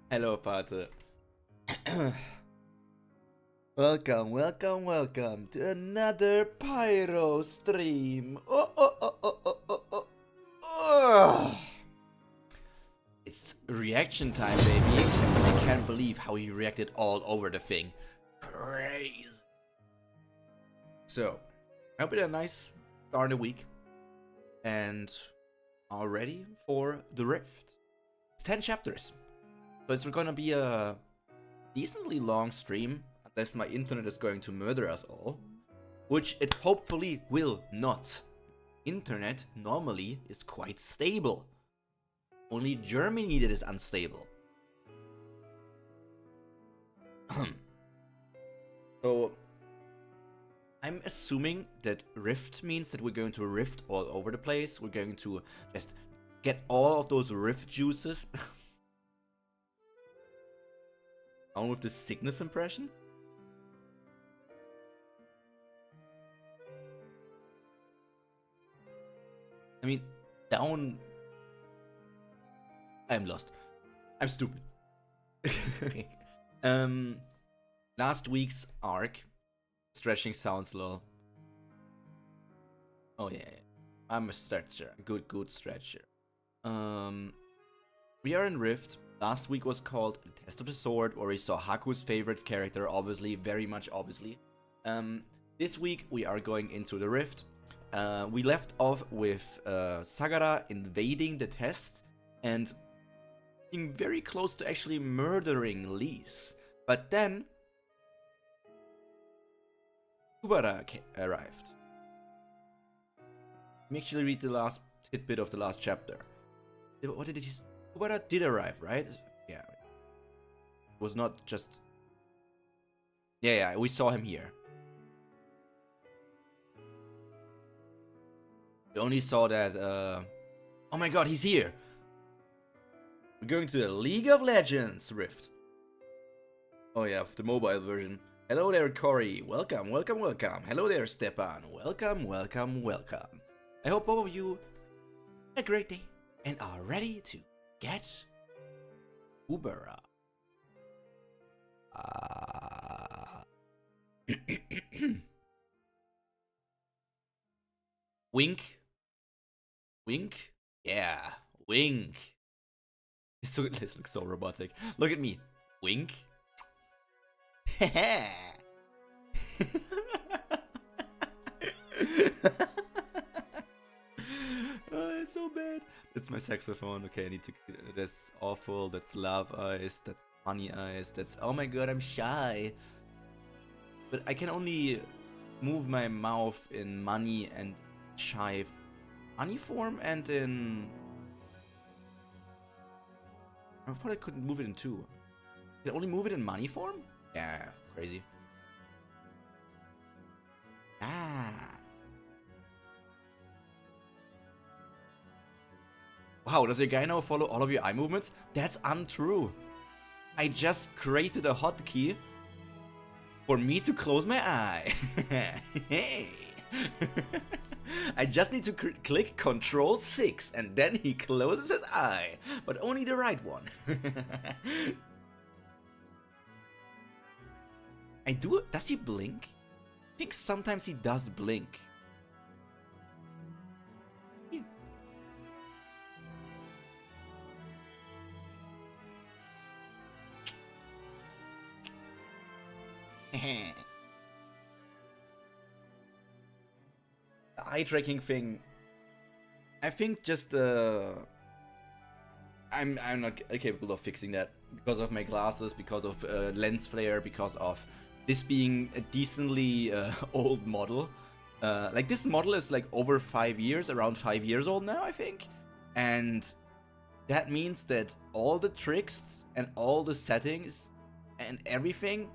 Hello, Pate. Welcome to another Pyro stream. Oh. It's reaction time, baby. I can't believe how he reacted all over the thing. Crazy. So, I hope you had a nice start of the week and are ready for the Rift. It's 10 chapters, so it's gonna be a decently long stream, unless my internet is going to murder us all, which it hopefully will not. Internet normally is quite stable. Only Germany that is unstable. So, I'm assuming that Rift means that we're going to Rift all over the place. We're going to just get all of those Rift juices. On with the sickness impression. I mean, down. I'm lost. I'm stupid. Last week's arc. Stretching sounds low. Oh yeah, I'm a stretcher. Good stretcher. We are in Rift. Last week was called the Test of the Sword, where we saw Haku's favorite character, obviously, very much obviously. This week we are going into the Rift. We left off with Sagara invading the test and being very close to actually murdering Lise. But then Kubera arrived. Let me actually read the last tidbit of the last chapter. What did he say? Kubera did arrive, right? Yeah. It was not just... Yeah, we saw him here. We only saw that, oh my god, he's here! We're going to the League of Legends Rift. Oh yeah, the mobile version. Hello there, Cory. Welcome. Hello there, Stepan. Welcome. I hope all of you had a great day and are ready to get Kubera. Wink. Yeah, wink. This looks so robotic. Look at me. Wink. Oh, it's so bad. That's my saxophone. Okay, I need to. That's awful. That's love eyes. That's funny eyes. That's. Oh my god, I'm shy. But I can only move my mouth in money and shy money form and in. I thought I couldn't move it in two. Can I only move it in money form? Yeah, crazy. Wow, does your guy now follow all of your eye movements? That's untrue. I just created a hotkey for me to close my eye. Hey. I just need to click Control 6 and then he closes his eye, but only the right one. Does he blink? I think sometimes he does blink. The eye tracking thing, I think just I'm not capable of fixing that because of my glasses, because of lens flare, because of this being a decently old model. Like this model is like over 5 years, around 5 years old now, I think. And that means that all the tricks and all the settings and everything,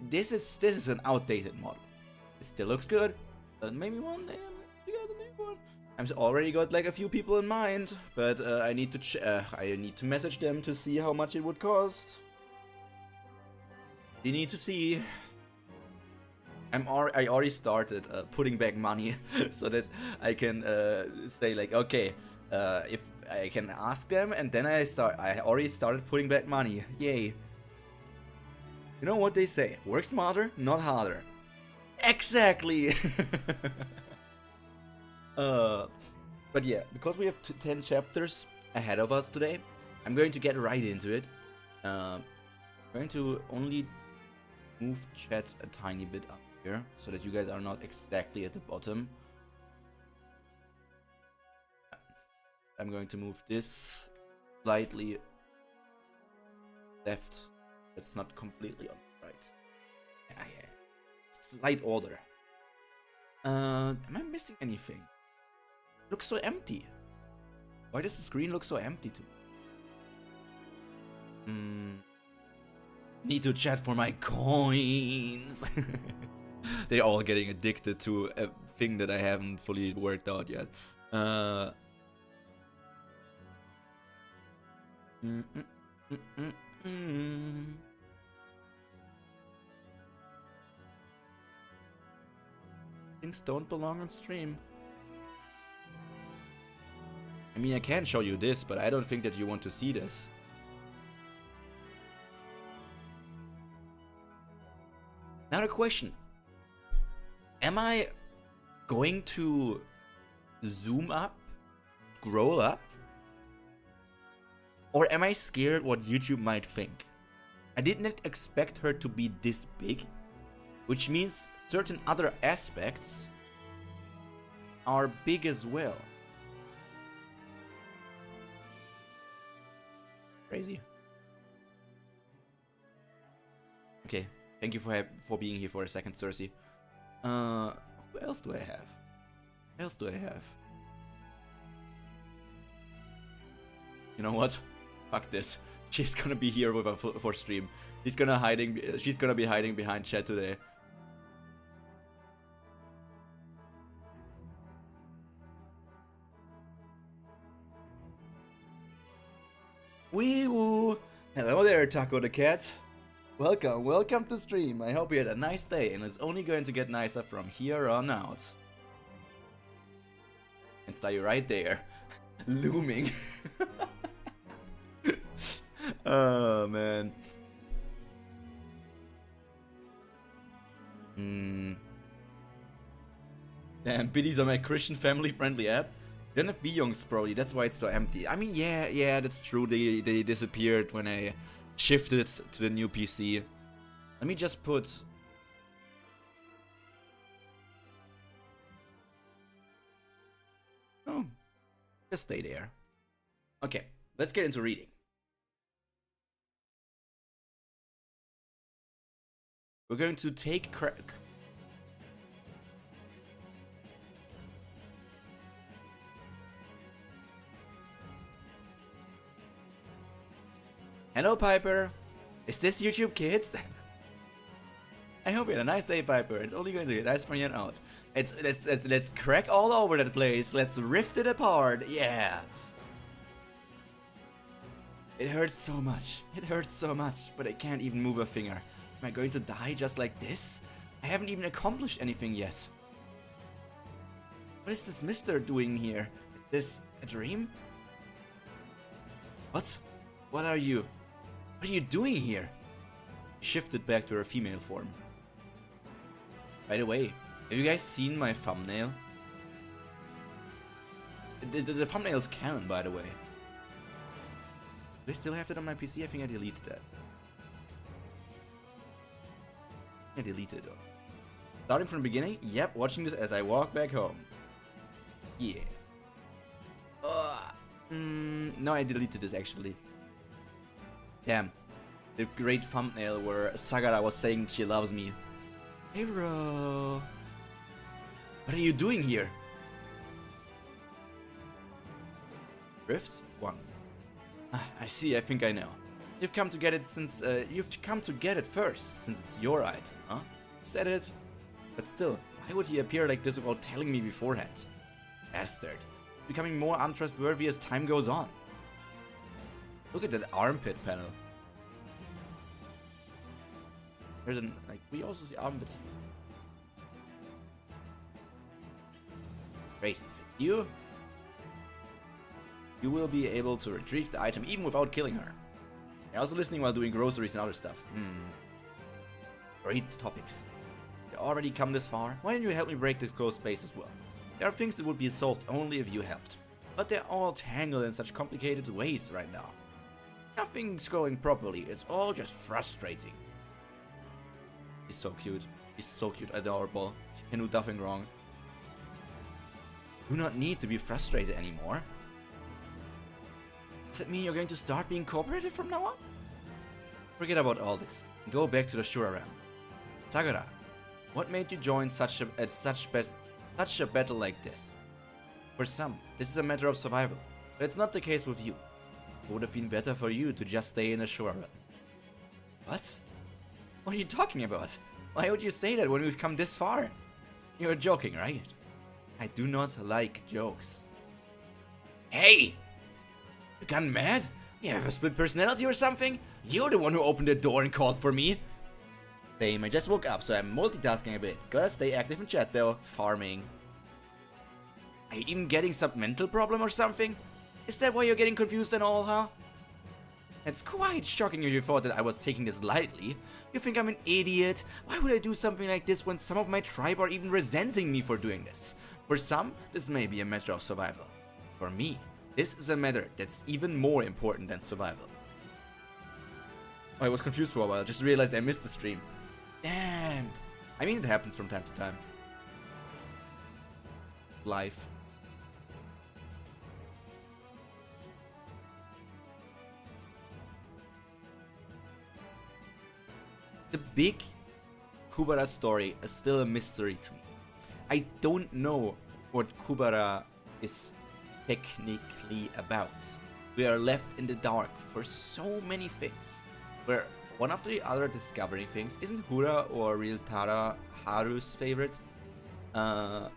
this is an outdated model. It still looks good, but maybe one day we got a new one. I've already got like a few people in mind, but I need to message them to see how much it would cost. You need to see. I already started putting back money so that I can say like, okay, if I can ask them, and then I already started putting back money. Yay. You know what they say? Work smarter, not harder. Exactly. But yeah, because we have 10 chapters ahead of us today, I'm going to get right into it. I'm going to only move chat a tiny bit up here so that you guys are not exactly at the bottom. I'm going to move this slightly left. It's not completely on the right. Yeah. Slight order. Am I missing anything? It looks so empty. Why does the screen look so empty to me? Need to chat for my coins. They're all getting addicted to a thing that I haven't fully worked out yet. Things don't belong on stream. I mean, I can show you this, but I don't think that you want to see this. Now the question. Am I going to zoom up, scroll up? Or am I scared what YouTube might think? I did not expect her to be this big, which means certain other aspects are big as well. Crazy. Okay, thank you for being here for a second, Cersei. Who else do I have? Who else do I have? You know what? Fuck this. She's gonna be here with for stream. She's gonna be hiding behind chat today. Wee woo! Hello there, Taco the Cat. Welcome to stream. I hope you had a nice day, and it's only going to get nicer from here on out. And stay right there, looming. Oh man. Damn, biddies on my Christian family-friendly app. They don't have Beyongs probably, that's why it's so empty. I mean, yeah, that's true. They disappeared when I shifted to the new PC. Let me just put... Oh, just stay there. Okay, let's get into reading. We're going to take Hello, Piper. Is this YouTube Kids? I hope you had a nice day, Piper. It's only going to get nice from here on out. Let's crack all over that place. Let's rift it apart. Yeah. It hurts so much. It hurts so much, but I can't even move a finger. Am I going to die just like this? I haven't even accomplished anything yet. What is this mister doing here? Is this a dream? What? What are you? What are you doing here? Shifted back to her female form. By the way, have you guys seen my thumbnail? The thumbnail's canon, by the way. Do I still have it on my PC? I think I deleted that. I deleted it. Starting from the beginning? Yep, watching this as I walk back home. Yeah. No, I deleted this actually. Damn. The great thumbnail where Sagara was saying she loves me. Pyro. What are you doing here? Rift 1. I see, I think I know. You've come to get it first, since it's your item, huh? Is that it? But still, why would he appear like this without telling me beforehand? Bastard. Becoming more untrustworthy as time goes on. Look at that armpit panel. There's an, like, we also see armpit. Great, it's you. you will be able to retrieve the item even without killing her. I'm also listening while doing groceries and other stuff. Great topics. You already come this far? Why didn't you help me break this closed space as well? There are things that would be solved only if you helped. But they're all tangled in such complicated ways right now. Nothing's going properly, it's all just frustrating. He's so cute. He's so cute, adorable. She can do nothing wrong. Do not need to be frustrated anymore. Does it mean you're going to start being cooperative from now on? Forget about all this. Go back to the Shura realm. Sakura, what made you join such a battle like this? For some, this is a matter of survival, but it's not the case with you. It would have been better for you to just stay in the Shura realm. What? What are you talking about? Why would you say that when we've come this far? You're joking, right? I do not like jokes. Hey! You gone mad? You have a split personality or something? You're the one who opened the door and called for me. Same, I just woke up, so I'm multitasking a bit. Gotta stay active in chat though. Farming. Are you even getting some mental problem or something? Is that why you're getting confused and all, huh? It's quite shocking if you thought that I was taking this lightly. You think I'm an idiot? Why would I do something like this when some of my tribe are even resenting me for doing this? For some, this may be a matter of survival. For me, this is a matter that's even more important than survival. Oh, I was confused for a while, just realized I missed the stream. Damn! I mean, it happens from time to time. Life. The big Kubera story is still a mystery to me. I don't know what Kubera is technically about. We are left in the dark for so many things. We're one after the other discovering things. Isn't Hura or Real Tara Haru's favorite? I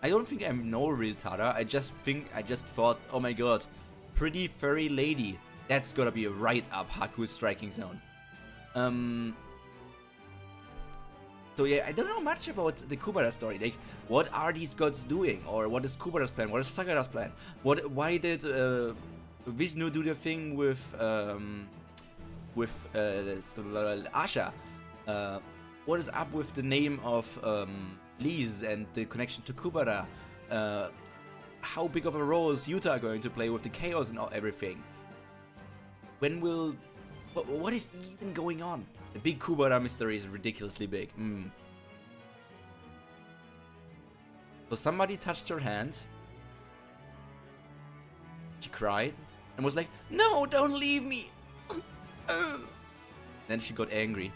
don't think I know Real Tara. I just thought, oh my god, pretty furry lady. That's gotta be right up Haku's striking zone. So yeah, I don't know much about the Kubera story. Like, what are these gods doing? Or what is Kubera's plan? What is Sakura's plan? Why did Vishnu do the thing with Asha? What is up with the name of Liz and the connection to Kubera? How big of a role is Yuta going to play with the chaos and everything? When will... What is even going on? The big Kubera mystery is ridiculously big. So somebody touched her hand. She cried and was like, "No, don't leave me!" Then she got angry.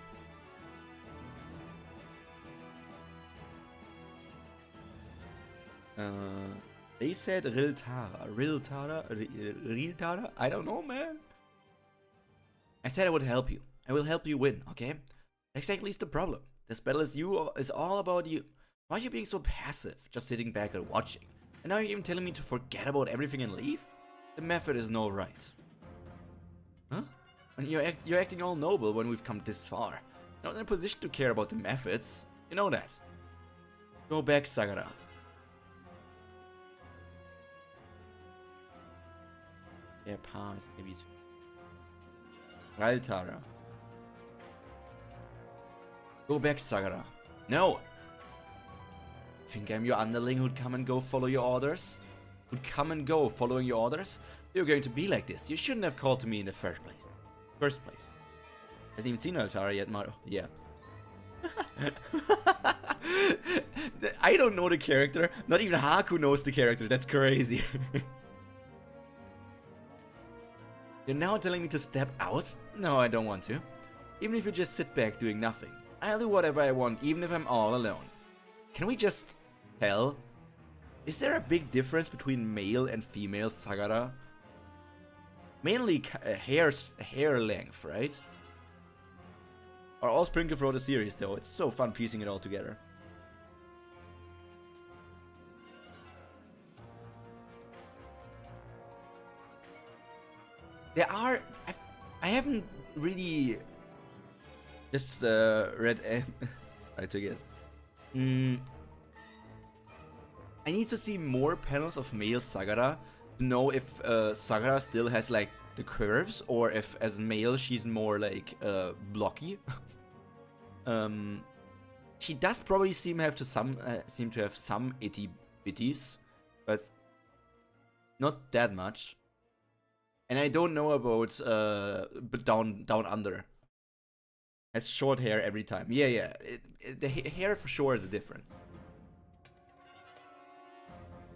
They said Real Tara? I don't know, man. I said I would help you. I will help you win, okay? Exactly is the problem. This battle is all about you. Why are you being so passive, just sitting back and watching? And now you're even telling me to forget about everything and leave? The method is no right. Huh? And you're acting all noble when we've come this far. You're not in a position to care about the methods. You know that. Go back, Sakura. Yeah, palm is maybe too. Tara. Go back, Sakura. No! Think I'm your underling who'd come and go follow your orders? Who'd come and go following your orders? You're going to be like this. You shouldn't have called to me in the first place. Hasn't even seen Altara yet, Maru. Yeah. I don't know the character. Not even Haku knows the character. That's crazy. You're now telling me to step out? No, I don't want to. Even if you just sit back doing nothing. I'll do whatever I want, even if I'm all alone. Can we just tell? Is there a big difference between male and female Sakura? Mainly hair length, right? Are all sprinkled throughout the series though. It's so fun piecing it all together. There are... I haven't really just read... I to guess. I need to see more panels of male Sagara to know if Sagara still has like the curves, or if as male she's more like blocky. She does probably seem to have some itty bitties, but not that much. And I don't know about but down under. Has short hair every time. Yeah. The hair for sure is a difference.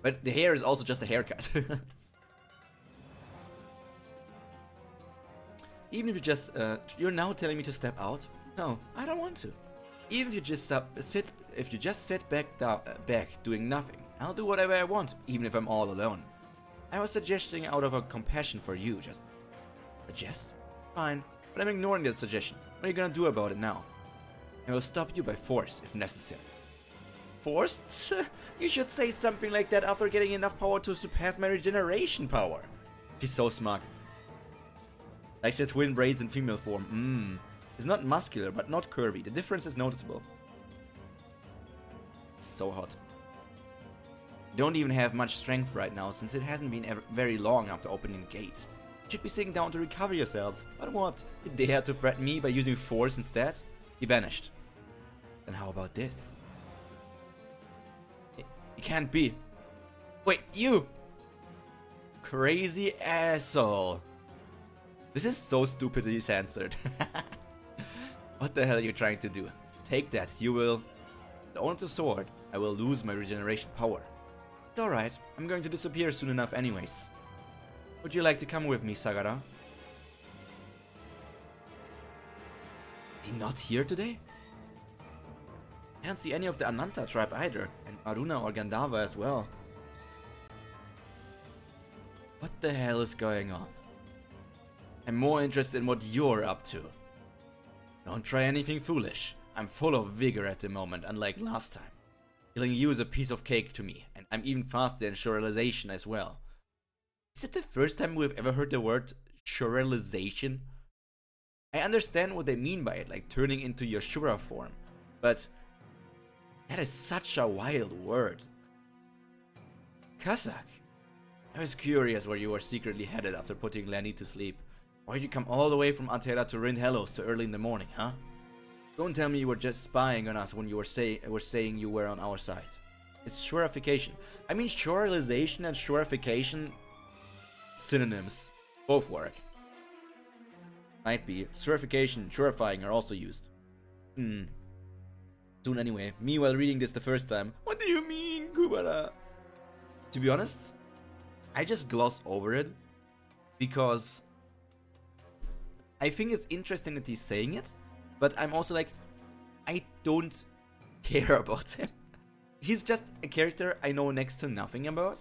But the hair is also just a haircut. Even if you just you're now telling me to step out? No, I don't want to. Even if you just sit back doing nothing, I'll do whatever I want, even if I'm all alone. I was suggesting out of a compassion for you, just suggest? Fine, but I'm ignoring that suggestion. What are you gonna do about it now? I will stop you by force if necessary. Forced? You should say something like that after getting enough power to surpass my regeneration power. She's so smug. Likes her twin braids in female form. It's not muscular, but not curvy. The difference is noticeable. It's so hot. You don't even have much strength right now, since it hasn't been very long after opening the gate. You should be sitting down to recover yourself. But what? You dare to threaten me by using force instead? He vanished. Then how about this? It can't be. Wait, you! Crazy asshole. This is so stupidly he's answered. What the hell are you trying to do? Take that, you will... Don't the sword, I will lose my regeneration power. It's alright, I'm going to disappear soon enough anyways. Would you like to come with me, Sagara? Is he not here today? I don't see any of the Ananta tribe either, and Aruna or Gandhava as well. What the hell is going on? I'm more interested in what you're up to. Don't try anything foolish. I'm full of vigor at the moment, unlike last time. Killing you is a piece of cake to me, and I'm even faster in shuralization as well. Is it the first time we've ever heard the word shuralization? I understand what they mean by it, like turning into your Shura form, but that is such a wild word. Kazakh, I was curious where you were secretly headed after putting Lenny to sleep. Why'd you come all the way from Altera to Rind Hellos so early in the morning, huh? Don't tell me you were just spying on us when you were saying you were on our side. It's shurification. I mean, shuralization and shurification, synonyms. Both work. Might be. Shurification and shurifying are also used. Soon anyway. Me while reading this the first time. What do you mean, Kubera? To be honest, I just gloss over it because I think it's interesting that he's saying it, but I'm also like, I don't care about him. He's just a character I know next to nothing about.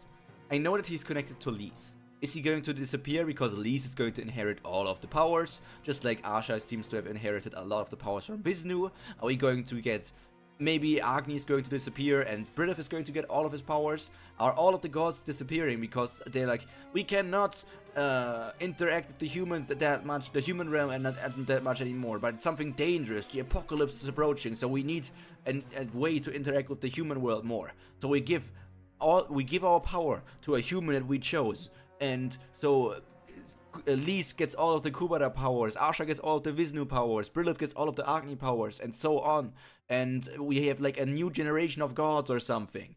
I know that he's connected to Lise. Is he going to disappear because Lise is going to inherit all of the powers, just like Asha seems to have inherited a lot of the powers from Vishnu? Are we going to get... Maybe Agni is going to disappear and Britav is going to get all of his powers? Are all of the gods disappearing because they're like, we cannot interact with the humans that much, the human realm, and not that much anymore, but it's something dangerous, the apocalypse is approaching, so we need a way to interact with the human world more. So we give our power to a human that we chose, and so Lise gets all of the Kubera powers, Asha gets all of the Vishnu powers, Britav gets all of the Agni powers, and so on. And we have like a new generation of gods or something.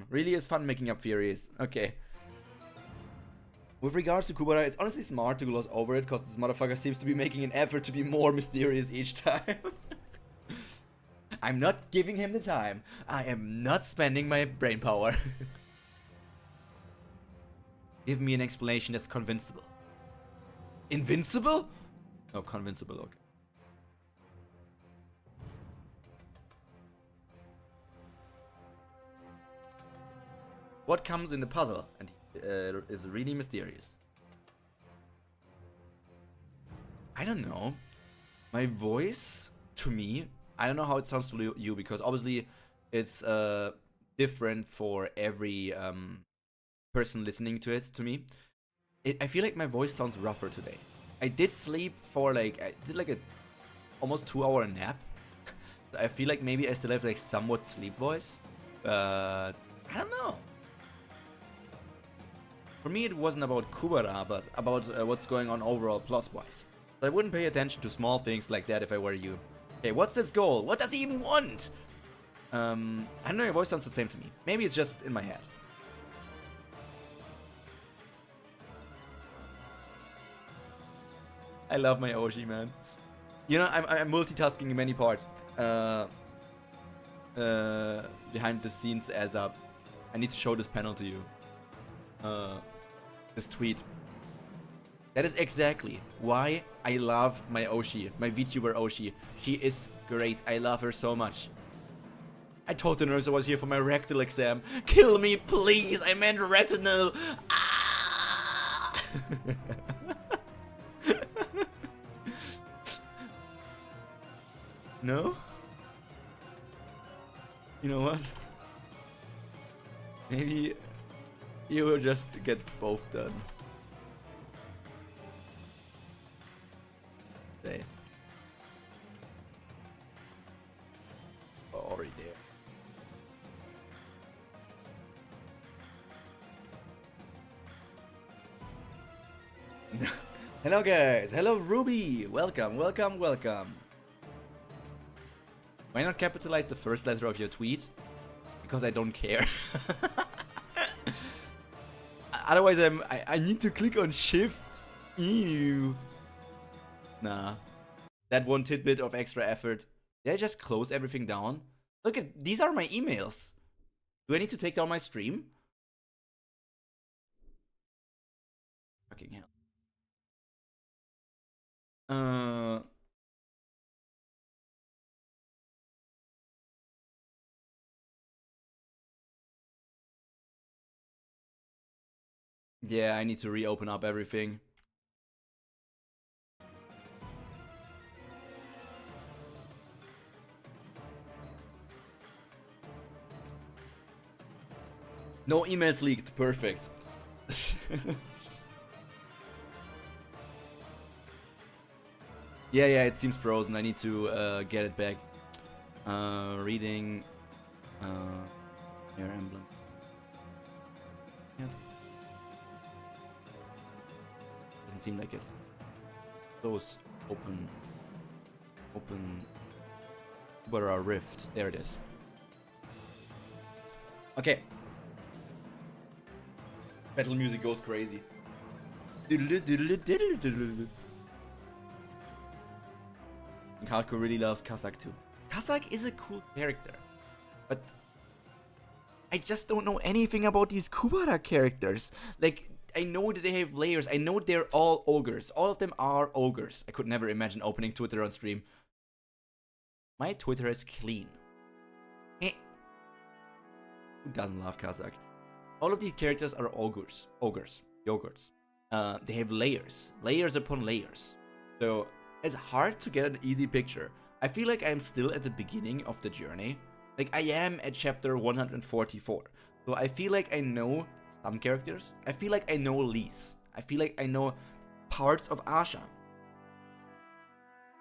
Really is fun making up theories. Okay. With regards to Kubera, it's honestly smart to gloss over it, because this motherfucker seems to be making an effort to be more mysterious each time. I'm not giving him the time. I am not spending my brain power. Give me an explanation that's convincible. Invincible? Oh, convincible, okay. What comes in the puzzle and is really mysterious. I don't know. My voice, to me, I don't know how it sounds to you, because obviously it's different for every person listening to it. To me, I feel like my voice sounds rougher today. I did sleep for I did like a almost 2-hour nap. I feel like maybe I still have like somewhat sleep voice. I don't know. For me, it wasn't about Kubera, but about what's going on overall plot-wise. So I wouldn't pay attention to small things like that if I were you. Okay, what's this goal? What does he even want? I don't know, your voice sounds the same to me. Maybe it's just in my head. I love my Oshi, man. You know, I'm multitasking in many parts. Behind the scenes as up. I need to show this panel to you. This tweet. That is exactly why I love my Oshi, my VTuber Oshi. She is great. I love her so much. I told the nurse I was here for my rectal exam. Kill me, please. I meant retinal. Ah! No? You know what? Maybe you will just get both done. Stay. Already there. Hello guys, hello Ruby, welcome, welcome, welcome. Why not capitalize the first letter of your tweet? Because I don't care. Otherwise I need to click on shift. Ew. Nah. That one tidbit of extra effort. Did I just close everything down? Look at, these are my emails. Do I need to take down my stream? Fucking hell. Yeah, I need to reopen up everything. No emails leaked, perfect. Yeah, it seems frozen. I need to get it back. Reading. Air emblem. Yeah. Doesn't seem like it. Close. Open. Kubera Rift. There it is. Okay. Battle music goes crazy. Hardcore really loves Kazak too. Kazak is a cool character, but I just don't know anything about these Kubera characters. Like, I know that they have layers. I know they're all ogres. All of them are ogres. I could never imagine opening Twitter on stream. My Twitter is clean. Who doesn't love Kazak? All of these characters are ogres. Yogurts. They have layers. Layers upon layers. So it's hard to get an easy picture. I feel like I'm still at the beginning of the journey. Like, I am at chapter 144. So I feel like I know some characters. I feel like I know Lise. I feel like I know parts of Asha.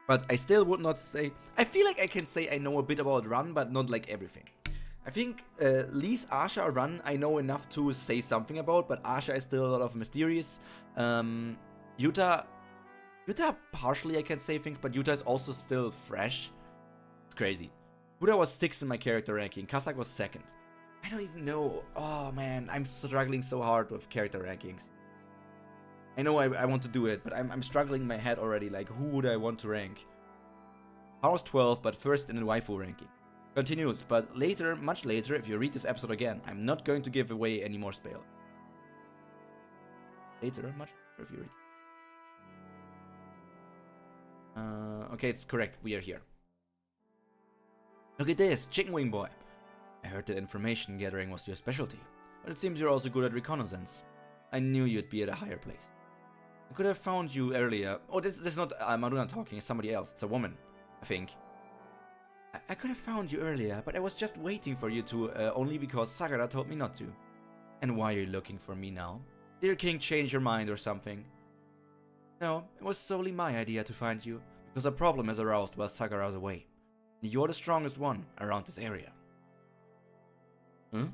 But I still would not say... I feel like I can say I know a bit about Run, but not like everything. I think Lise, Asha, Run, I know enough to say something about, but Asha is still a lot of mysterious. Yuta, partially I can say things, but Yuta is also still fresh. It's crazy. Buddha was 6th in my character ranking. Kazak was 2nd. I don't even know. Oh man, I'm struggling so hard with character rankings. I know I want to do it, but I'm struggling in my head already. Like, who would I want to rank? I was 12, but 1st in the waifu ranking. Continues, but later, much later, if you read this episode again, I'm not going to give away any more spell. Later, much later if you read. Okay, it's correct. We are here. Look at this, Chicken Wing Boy. I heard that information gathering was your specialty, but it seems you're also good at reconnaissance. I knew you'd be at a higher place. I could have found you earlier. Oh, this is not Maruna talking, it's somebody else. It's a woman, I think. I could have found you earlier, but I was just waiting for you to, only because Sakura told me not to. And why are you looking for me now? Did your king change your mind or something? No, it was solely my idea to find you, because a problem has aroused while Sakura's away. And you're the strongest one around this area. Huh?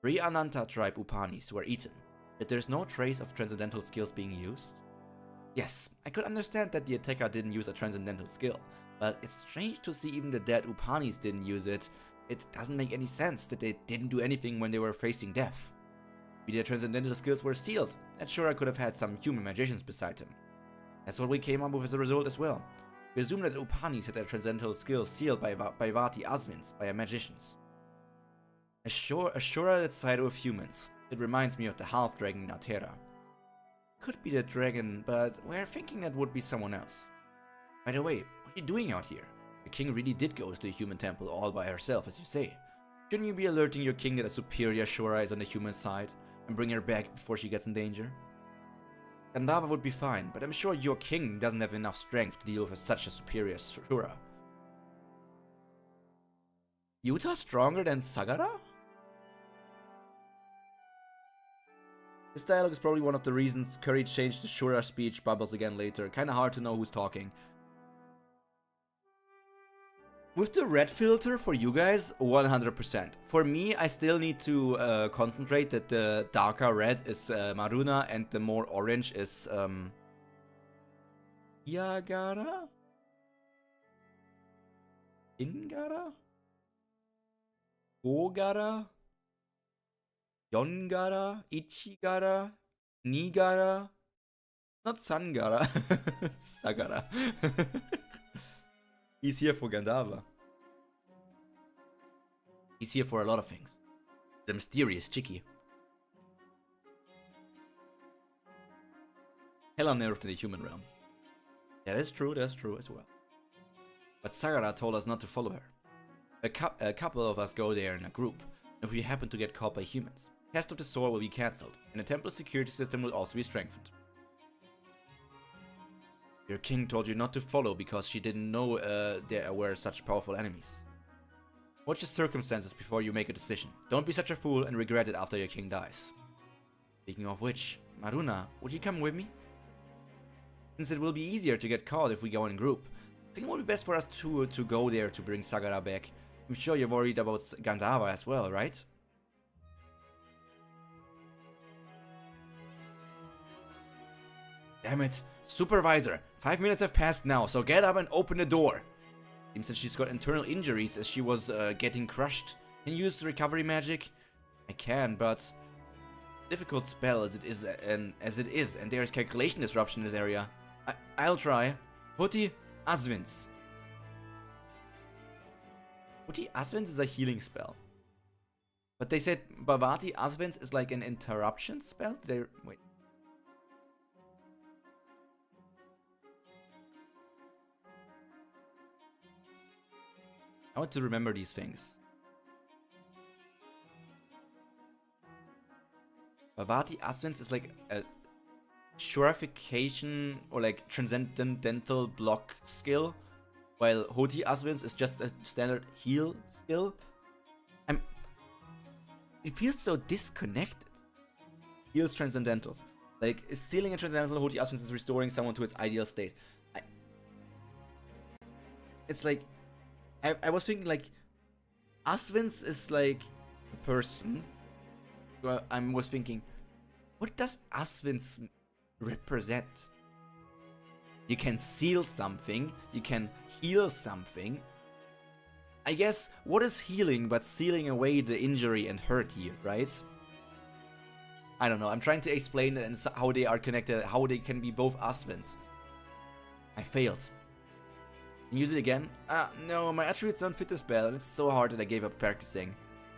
3 Ananta tribe Upanis were eaten, yet there's no trace of transcendental skills being used. Yes, I could understand that the attacker didn't use a transcendental skill, but it's strange to see even the dead Upanis didn't use it. It doesn't make any sense that they didn't do anything when they were facing death. Maybe their transcendental skills were sealed, and sure I could have had some human magicians beside him. That's what we came up with as a result as well. We assume that the Upanis had their transcendental skills sealed by Vati Asvins, by magicians. Ashura that side of humans. It reminds me of the half-dragon Natera. Could be the dragon, but we're thinking that would be someone else. By the way, what are you doing out here? The king really did go to the human temple all by herself, as you say. Shouldn't you be alerting your king that a superior Ashura is on the human side, and bring her back before she gets in danger? Gandava would be fine, but I'm sure your king doesn't have enough strength to deal with such a superior Ashura. Yuta stronger than Sagara? This dialogue is probably one of the reasons Curry changed the Shura speech bubbles again later. Kinda hard to know who's talking. With the red filter for you guys, 100%. For me, I still need to concentrate that the darker red is Maruna and the more orange is Yagara? Ingara? Ogara? Yongara, Ichigara, Nigara, not Sangara, Sagara. He's here for Gandava. He's here for a lot of things. The mysterious Chiki. Hell on earth to the human realm. Yeah, that's true as well. But Sagara told us not to follow her. A couple of us go there in a group, if we happen to get caught by humans. Test of the sword will be cancelled, and the temple security system will also be strengthened. Your king told you not to follow because she didn't know there were such powerful enemies. Watch the circumstances before you make a decision. Don't be such a fool and regret it after your king dies. Speaking of which, Maruna, would you come with me? Since it will be easier to get caught if we go in group, I think it would be best for us to go there to bring Sagara back. I'm sure you're worried about Gandava as well, right? Damn it. Supervisor, 5 minutes have passed now, so get up and open the door. Seems that she's got internal injuries as she was getting crushed. Can you use recovery magic? I can, but difficult spell as it is, and there is calculation disruption in this area. I'll try. Huti Asvins. Huti Asvins is a healing spell. But they said Bhavati Asvins is like an interruption spell? Wait. I want to remember these things. Bhavati Asvins is like a Shurification or like transcendental block skill, while Hoti Asvins is just a standard heal skill. It feels so disconnected. Heals transcendentals. Like, sealing a transcendental Hoti Asvins is restoring someone to its ideal state. It's like, I was thinking like, Asvins is like a person. Well, I was thinking, what does Asvins represent? You can seal something, you can heal something. I guess, what is healing but sealing away the injury and hurt here, right? I don't know, I'm trying to explain it and how they are connected, how they can be both Asvins. I failed. Use it again? No, my attributes don't fit the spell and it's so hard that I gave up practicing.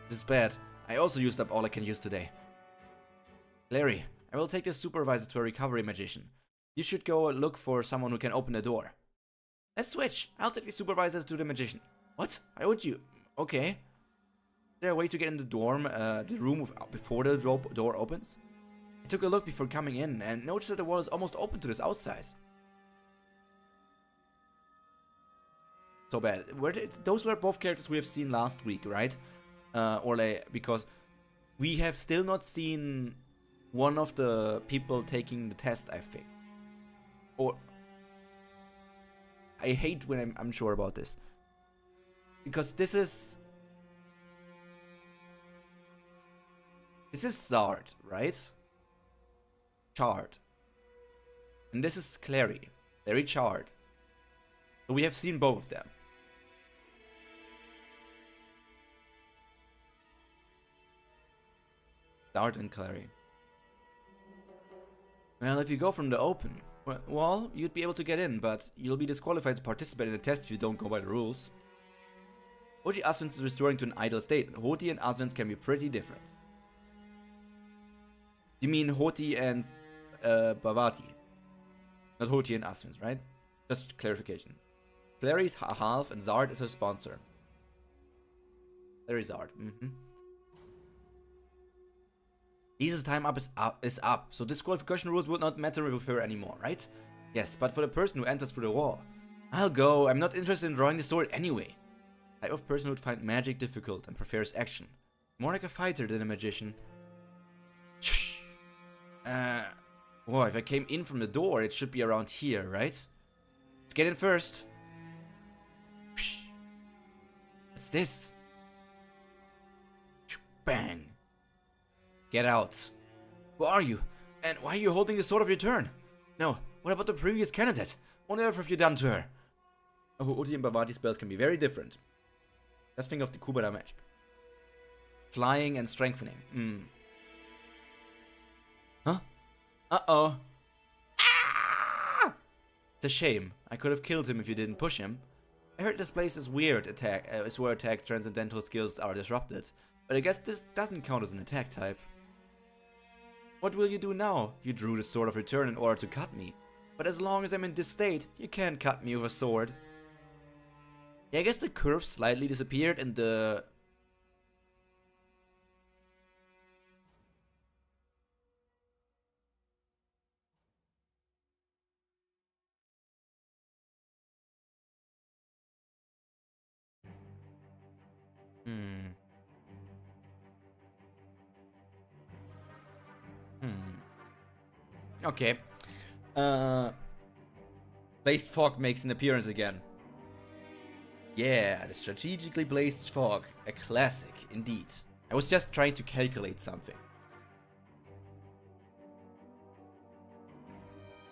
This is bad. I also used up all I can use today. Larry, I will take this supervisor to a recovery magician. You should go look for someone who can open the door. Let's switch. I'll take the supervisor to the magician. What? Why would you? Okay. Is there a way to get in the dorm, the room before the door opens? I took a look before coming in and noticed that the wall is almost open to this outside. So bad. Those were both characters we have seen last week, right? Or like, because we have still not seen one of the people taking the test, I think. Or I hate when I'm unsure about this. Because this is This is Zard, right? Charred. And this is Clary. Very charred. So we have seen both of them. Zard and Clary. Well, if you go from the open, well, you'd be able to get in, but you'll be disqualified to participate in the test if you don't go by the rules. Hoti Aswins is restoring to an idle state, and Hoti and Aswins can be pretty different. You mean Hoti and Bhavati? Not Hoti and Aswins, right? Just clarification. Clary's half and Zard is her sponsor. Clary Zard. Lisa's time up is up, so disqualification rules would not matter with her anymore, right? Yes, but for the person who enters through the wall. I'll go, I'm not interested in drawing the sword anyway. Type of person who would find magic difficult and prefers action. More like a fighter than a magician. Shh. If I came in from the door, it should be around here, right? Let's get in first. Shh. What's this? Bang. Get out. Who are you? And why are you holding the sword of return? No, what about the previous candidate? What on earth have you done to her? Hoti and Bhavati spells can be very different. Just think of the Kubera magic. Flying and strengthening. Huh? Uh-oh. Ah! It's a shame. I could have killed him if you didn't push him. I heard this place is weird is where attack transcendental skills are disrupted. But I guess this doesn't count as an attack type. What will you do now? You drew the sword of return in order to cut me. But as long as I'm in this state, you can't cut me with a sword. Yeah, I guess the curve slightly disappeared and the... Okay. Blazed fog makes an appearance again. Yeah, the strategically blazed fog. A classic, indeed. I was just trying to calculate something.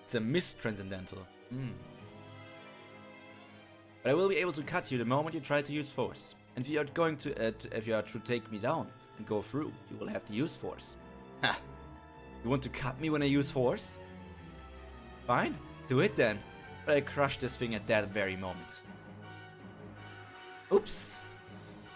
It's a mist transcendental. But I will be able to cut you the moment you try to use force. And if you are going to, if you are to take me down and go through, you will have to use force. Ha! You want to cut me when I use force? Fine, do it then. But I crushed this thing at that very moment. Oops.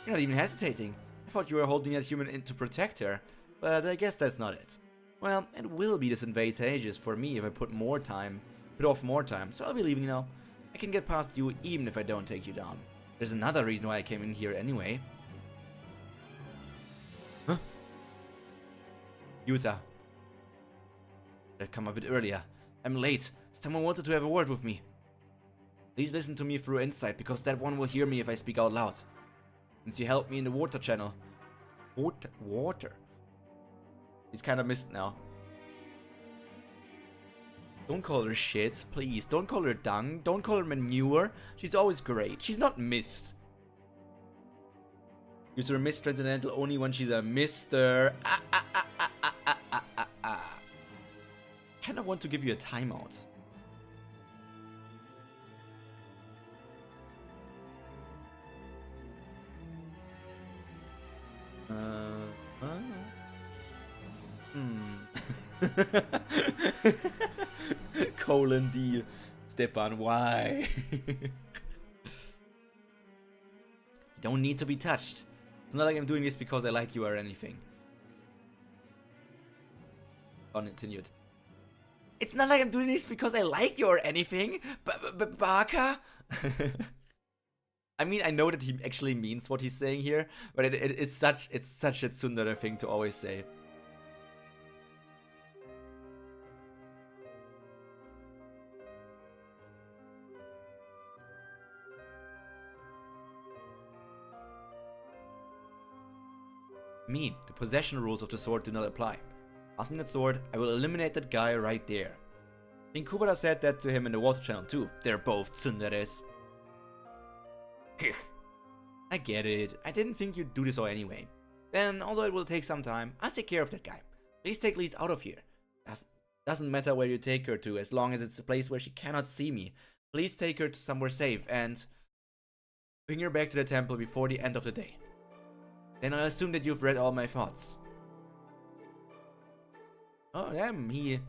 You're not even hesitating. I thought you were holding that human in to protect her. But I guess that's not it. Well, it will be disadvantageous for me if I put off more time, so I'll be leaving now. I can get past you even if I don't take you down. There's another reason why I came in here anyway. Huh? Yuta. I've come a bit earlier. I'm late. Someone wanted to have a word with me. Please listen to me through insight, because that one will hear me if I speak out loud. Since you helped me in the water channel. Water? He's kinda missed now. Don't call her shit, please. Don't call her dung. Don't call her manure. She's always great. She's not mist. Use her mist transcendental only when she's a mister. I kind of want to give you a timeout. Colon D. Stepan, why? You don't need to be touched. It's not like I'm doing this because I like you or anything. Continued. It's not like I'm doing this because I like you or anything, Baka. I mean, I know that he actually means what he's saying here, but it's such a tsundere thing to always say. Me, the possession rules of the sword do not apply. Pass me that sword, I will eliminate that guy right there. I think Kubera said that to him in the water channel too. They're both tsunderes. I get it. I didn't think you'd do this all anyway. Then, although it will take some time, I'll take care of that guy. Please take Lise out of here. Doesn't matter where you take her to, as long as it's a place where she cannot see me. Please take her to somewhere safe and bring her back to the temple before the end of the day. Then I'll assume that you've read all my thoughts. Oh damn, Is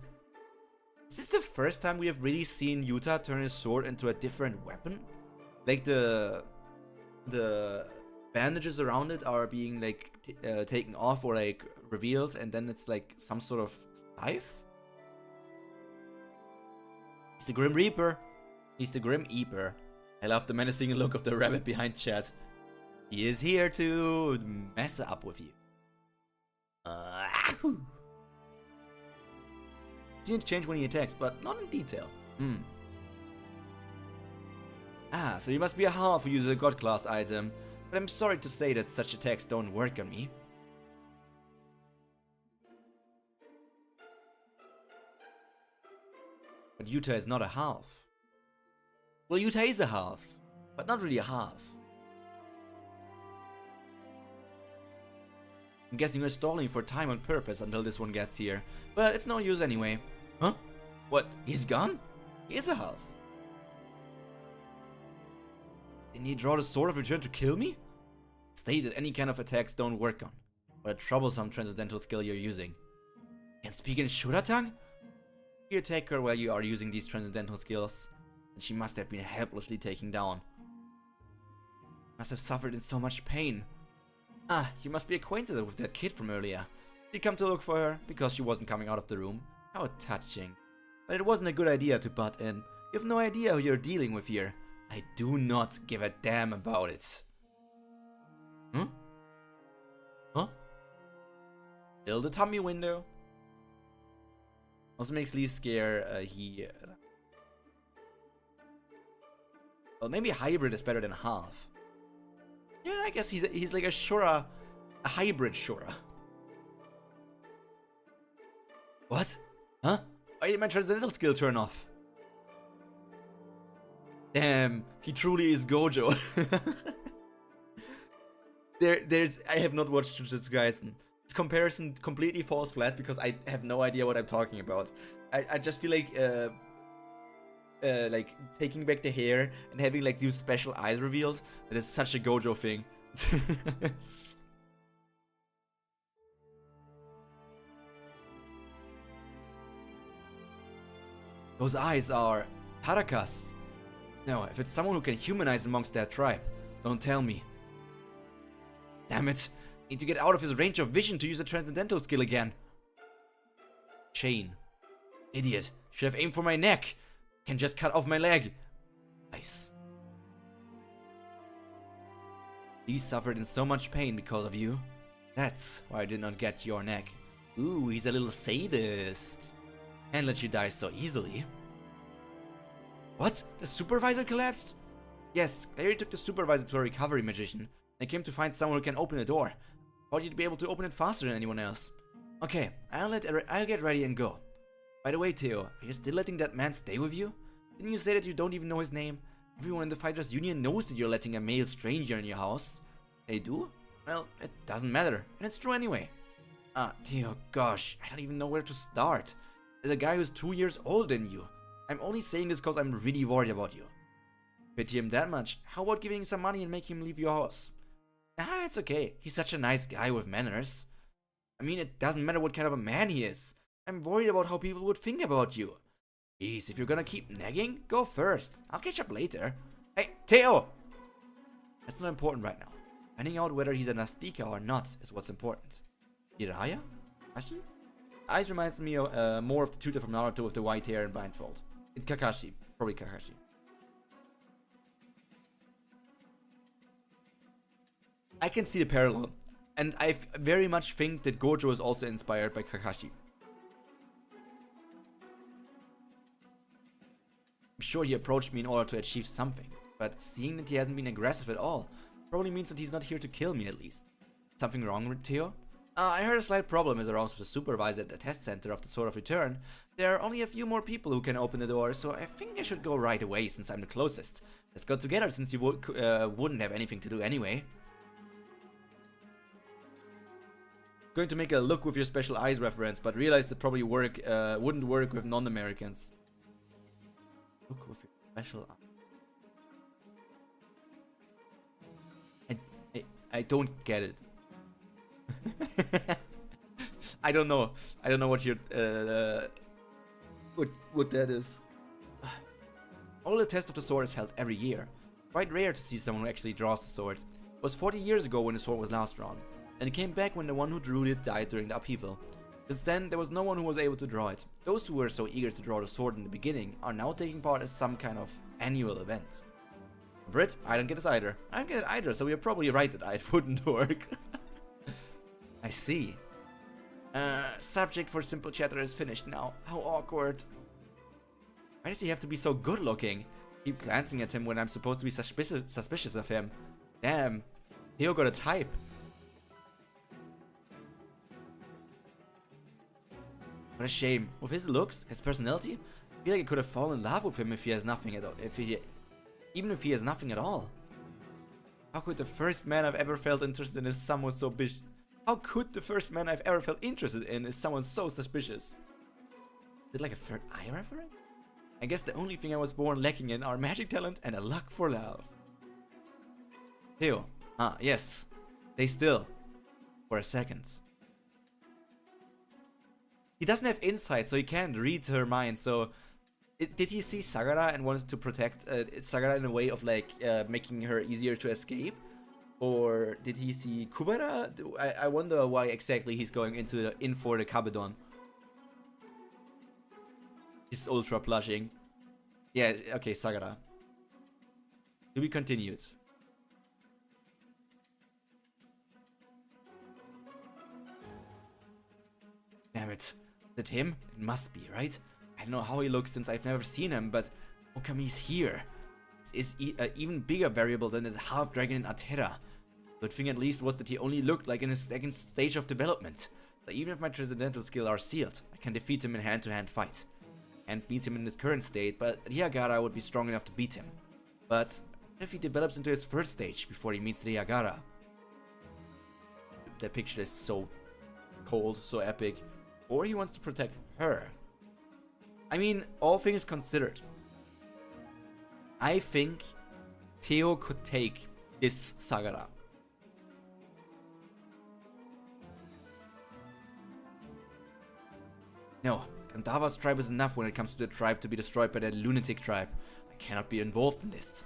this the first time we have really seen Yuta turn his sword into a different weapon? Like the bandages around it are being like taken off or like revealed, and then it's like some sort of scythe? He's the Grim Reaper. He's the Grim Eaper. I love the menacing look of the rabbit behind chat. He is here to mess up with you. Seems to change when he attacks, but not in detail. Ah, so you must be a half who uses a god class item. But I'm sorry to say that such attacks don't work on me. But Yuta is not a half. Well, Yuta is a half, but not really a half. I'm guessing you're stalling for time on purpose until this one gets here. But it's no use anyway. Huh? What? He's gone? He is a half. Didn't he draw the sword of return to kill me? State that any kind of attacks don't work on. What a troublesome transcendental skill you're using. Can speak in Shura tongue? You attack her while you are using these transcendental skills, and she must have been helplessly taken down. Must have suffered in so much pain. Ah, you must be acquainted with that kid from earlier. Did you come to look for her because she wasn't coming out of the room? How touching. But it wasn't a good idea to butt in. You have no idea who you're dealing with here. I do not give a damn about it. Huh? Huh? Still the tummy window. Also makes Lee scare, well, maybe a hybrid is better than half. Yeah, I guess he's like a Shura, a hybrid Shura. What? Huh? Why did my transcendental skill turn off? Damn, he truly is Gojo. I have not watched Jujutsu Kaisen. This comparison completely falls flat because I have no idea what I'm talking about. I just feel like taking back the hair and having like these special eyes revealed, that is such a Gojo thing. Those eyes are Tarakas. No, if it's someone who can humanize amongst that tribe, don't tell me. Damn it. Need to get out of his range of vision to use a transcendental skill again. Chain. Idiot. Should have aimed for my neck. Can just cut off my leg. Nice. He suffered in so much pain because of you. That's why I did not get your neck. Ooh, he's a little sadist. Can't let you die so easily. What? The supervisor collapsed? Yes, Clary took the supervisor to a recovery magician. I came to find someone who can open the door. Thought you'd be able to open it faster than anyone else. Okay, I'll get ready and go. By the way, Theo, are you still letting that man stay with you? Didn't you say that you don't even know his name? Everyone in the Fighters Union knows that you're letting a male stranger in your house. They do? Well, it doesn't matter, and it's true anyway. Ah, Theo, gosh, I don't even know where to start. There's a guy who's 2 years older than you. I'm only saying this because I'm really worried about you. Pity him that much. How about giving him some money and make him leave your house? Ah, it's okay. He's such a nice guy with manners. I mean, it doesn't matter what kind of a man he is. I'm worried about how people would think about you. Please, if you're gonna keep nagging, go first. I'll catch up later. Hey, Theo! That's not important right now. Finding out whether he's a Nastika or not is what's important. Hiraya? Kakashi? Eyes reminds me of, more of the tutor from Naruto with the white hair and blindfold. It's Kakashi. Probably Kakashi. I can see the parallel. And I very much think that Gojo is also inspired by Kakashi. I'm sure he approached me in order to achieve something, but seeing that he hasn't been aggressive at all probably means that he's not here to kill me at least. Something wrong with Theo? I heard a slight problem is around with the supervisor at the test center of the Sword of Return. There are only a few more people who can open the door, so I think I should go right away since I'm the closest. Let's go together since you wouldn't have anything to do anyway. Going to make a look with your special eyes reference, but realized it probably wouldn't work with non-Americans. Look with your special eyes. I don't get it. I don't know. I don't know what your what that is. All the test of the sword is held every year. Quite rare to see someone who actually draws the sword. It was 40 years ago when the sword was last drawn, and it came back when the one who drew it died during the upheaval. Since then, there was no one who was able to draw it. Those who were so eager to draw the sword in the beginning are now taking part as some kind of annual event. Brit, I don't get this either. I don't get it either, so we are probably right that it wouldn't work. I see. Subject for simple chatter is finished now. How awkward. Why does he have to be so good looking? Keep glancing at him when I'm supposed to be suspicious of him. Damn. Theo got a type. What a shame. With his looks, his personality, I feel like I could have fallen in love with him if he has nothing at all. Even if he has nothing at all. How could the first man I've ever felt interested in is someone so How could the first man I've ever felt interested in is someone so suspicious? Is it like a third eye reference? I guess the only thing I was born lacking in are magic talent and a luck for love. Theo. Ah, yes. Stay still. For a second. He doesn't have insight, so he can't read her mind, so... Did he see Sagara and wanted to protect Sagara in a way of like making her easier to escape? Or did he see Kubera? I wonder why exactly he's going in for the Kabedon. He's ultra plushing. Yeah, okay, Sagara. To be continued. Damn it. Is it him? It must be, right? I don't know how he looks since I've never seen him, but how come he's here? This is an even bigger variable than the half-dragon in Atera. Good thing at least was that he only looked like in his second stage of development. So even if my transcendental skills are sealed, I can defeat him in hand-to-hand fight. And beat him in his current state, but Ryagara would be strong enough to beat him. But what if he develops into his first stage before he meets Ryagara? That picture is so cold, so epic. Or he wants to protect her. I mean, all things considered, I think Theo could take this Sagara. No, Gandharva's tribe is enough when it comes to the tribe to be destroyed by that lunatic tribe. I cannot be involved in this.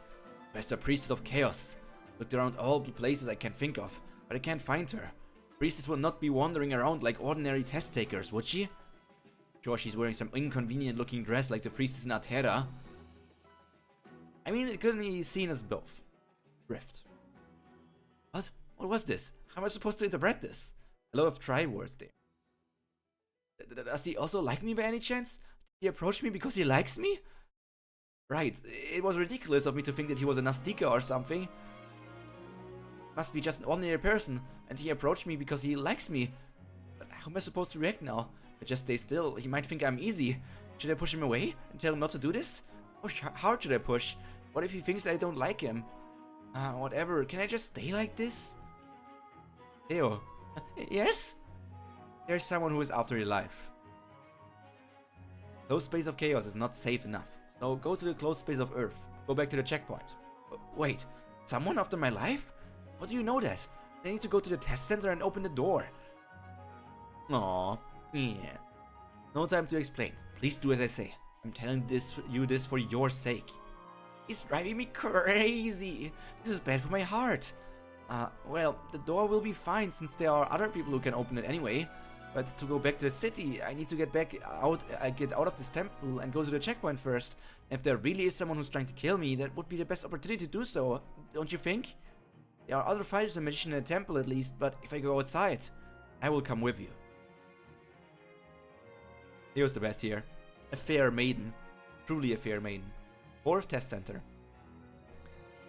Where's the Priestess of Chaos? Looked around all the places I can think of, but I can't find her. Priestess will not be wandering around like ordinary test takers, would she? Sure, she's wearing some inconvenient looking dress like the priestess in Atera. I mean, it could be seen as both. Rift. What? What was this? How am I supposed to interpret this? A lot of try words there. Does he also like me by any chance? Did he approach me because he likes me? Right, it was ridiculous of me to think that he was a Nastika or something. Must be just an ordinary person, and he approached me because he likes me. But how am I supposed to react now? If I just stay still, he might think I'm easy. Should I push him away and tell him not to do this? How hard should I push? What if he thinks that I don't like him? Whatever, can I just stay like this? Theo. Yes? There's someone who is after your life. Closed space of chaos is not safe enough. So go to the closed space of Earth. Go back to the checkpoint. Wait, someone after my life? How do you know that? I need to go to the test center and open the door. Aww. Yeah. No time to explain. Please do as I say. I'm telling you this for your sake. He's driving me crazy. This is bad for my heart. Well, the door will be fine since there are other people who can open it anyway. But to go back to the city, I need to get out of this temple and go to the checkpoint first. And if there really is someone who's trying to kill me, that would be the best opportunity to do so, don't you think? There are other fighters and magicians in the temple at least, but if I go outside, I will come with you. Here's the best here. A fair maiden. Truly a fair maiden. 4th test center.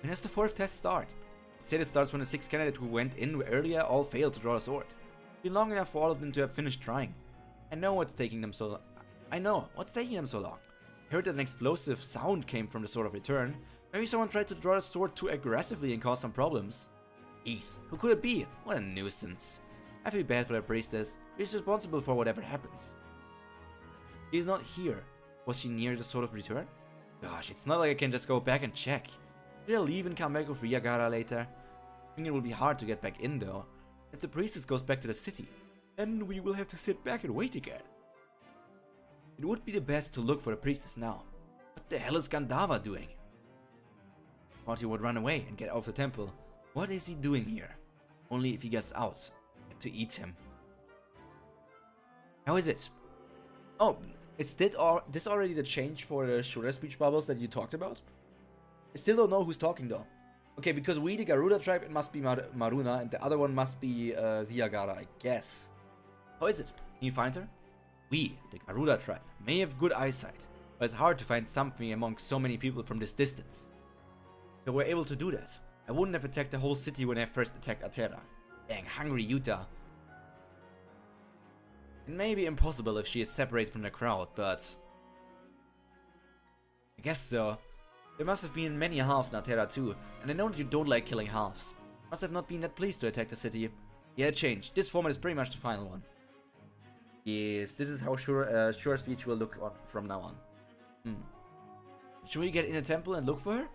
When does the 4th test start? It said it starts when the 6 candidates who went in earlier all failed to draw a sword. It's been long enough for all of them to have finished trying. I know what's taking them so long. I heard that an explosive sound came from the Sword of Return. Maybe someone tried to draw the sword too aggressively and cause some problems. Ease. Who could it be? What a nuisance. I feel bad for the priestess. She's responsible for whatever happens. She's not here. Was she near the sort of return? Gosh, it's not like I can just go back and check. Did I leave and come back with Yagara later? I think it will be hard to get back in though. If the priestess goes back to the city, then we will have to sit back and wait again. It would be the best to look for the priestess now. What the hell is Gandhava doing? Thought he would run away and get out of the temple. What is he doing here? Only if he gets out. Get to eat him. How is it? Oh, is this already the change for the shorter speech bubbles that you talked about? I still don't know who's talking though. Okay, because we, the Garuda tribe, it must be Maruna, and the other one must be Viagara, I guess. How is it? Can you find her? We, the Garuda tribe, may have good eyesight, but it's hard to find something among so many people from this distance. If I were able to do that, I wouldn't have attacked the whole city when I first attacked Atera. Dang, hungry Yuta. It may be impossible if she is separate from the crowd, but I guess so. There must have been many halves in Atera too, and I know that you don't like killing halves. Must have not been that pleased to attack the city. Yeah, change. This format is pretty much the final one. Yes, this is how sure speech will look on from now on. Should we get in a temple and look for her?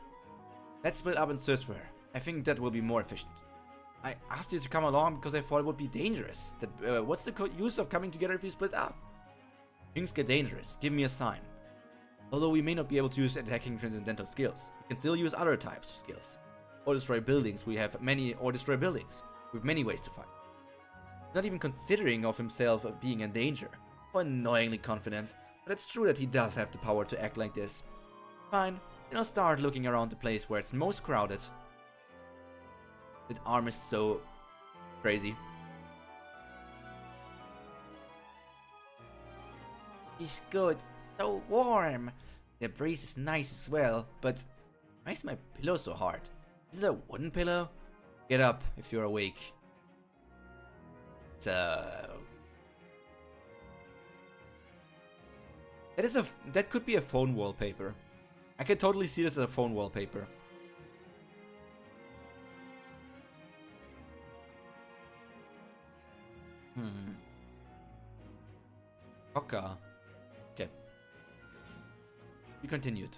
Let's split up and search for her. I think that will be more efficient. I asked you to come along because I thought it would be dangerous. What's the use of coming together if you split up? Things get dangerous. Give me a sign. Although we may not be able to use attacking transcendental skills, we can still use other types of skills. Or destroy buildings. We have many ways to fight. He's not even considering of himself being in danger. How annoyingly confident. But it's true that he does have the power to act like this. Fine, then I'll start looking around the place where it's most crowded. That arm is so crazy. It's good. So warm. The breeze is nice as well, but why is my pillow so hard? Is it a wooden pillow? Get up if you're awake. That could be a phone wallpaper. I can totally see this as a phone wallpaper. Hoka. Okay. We continued.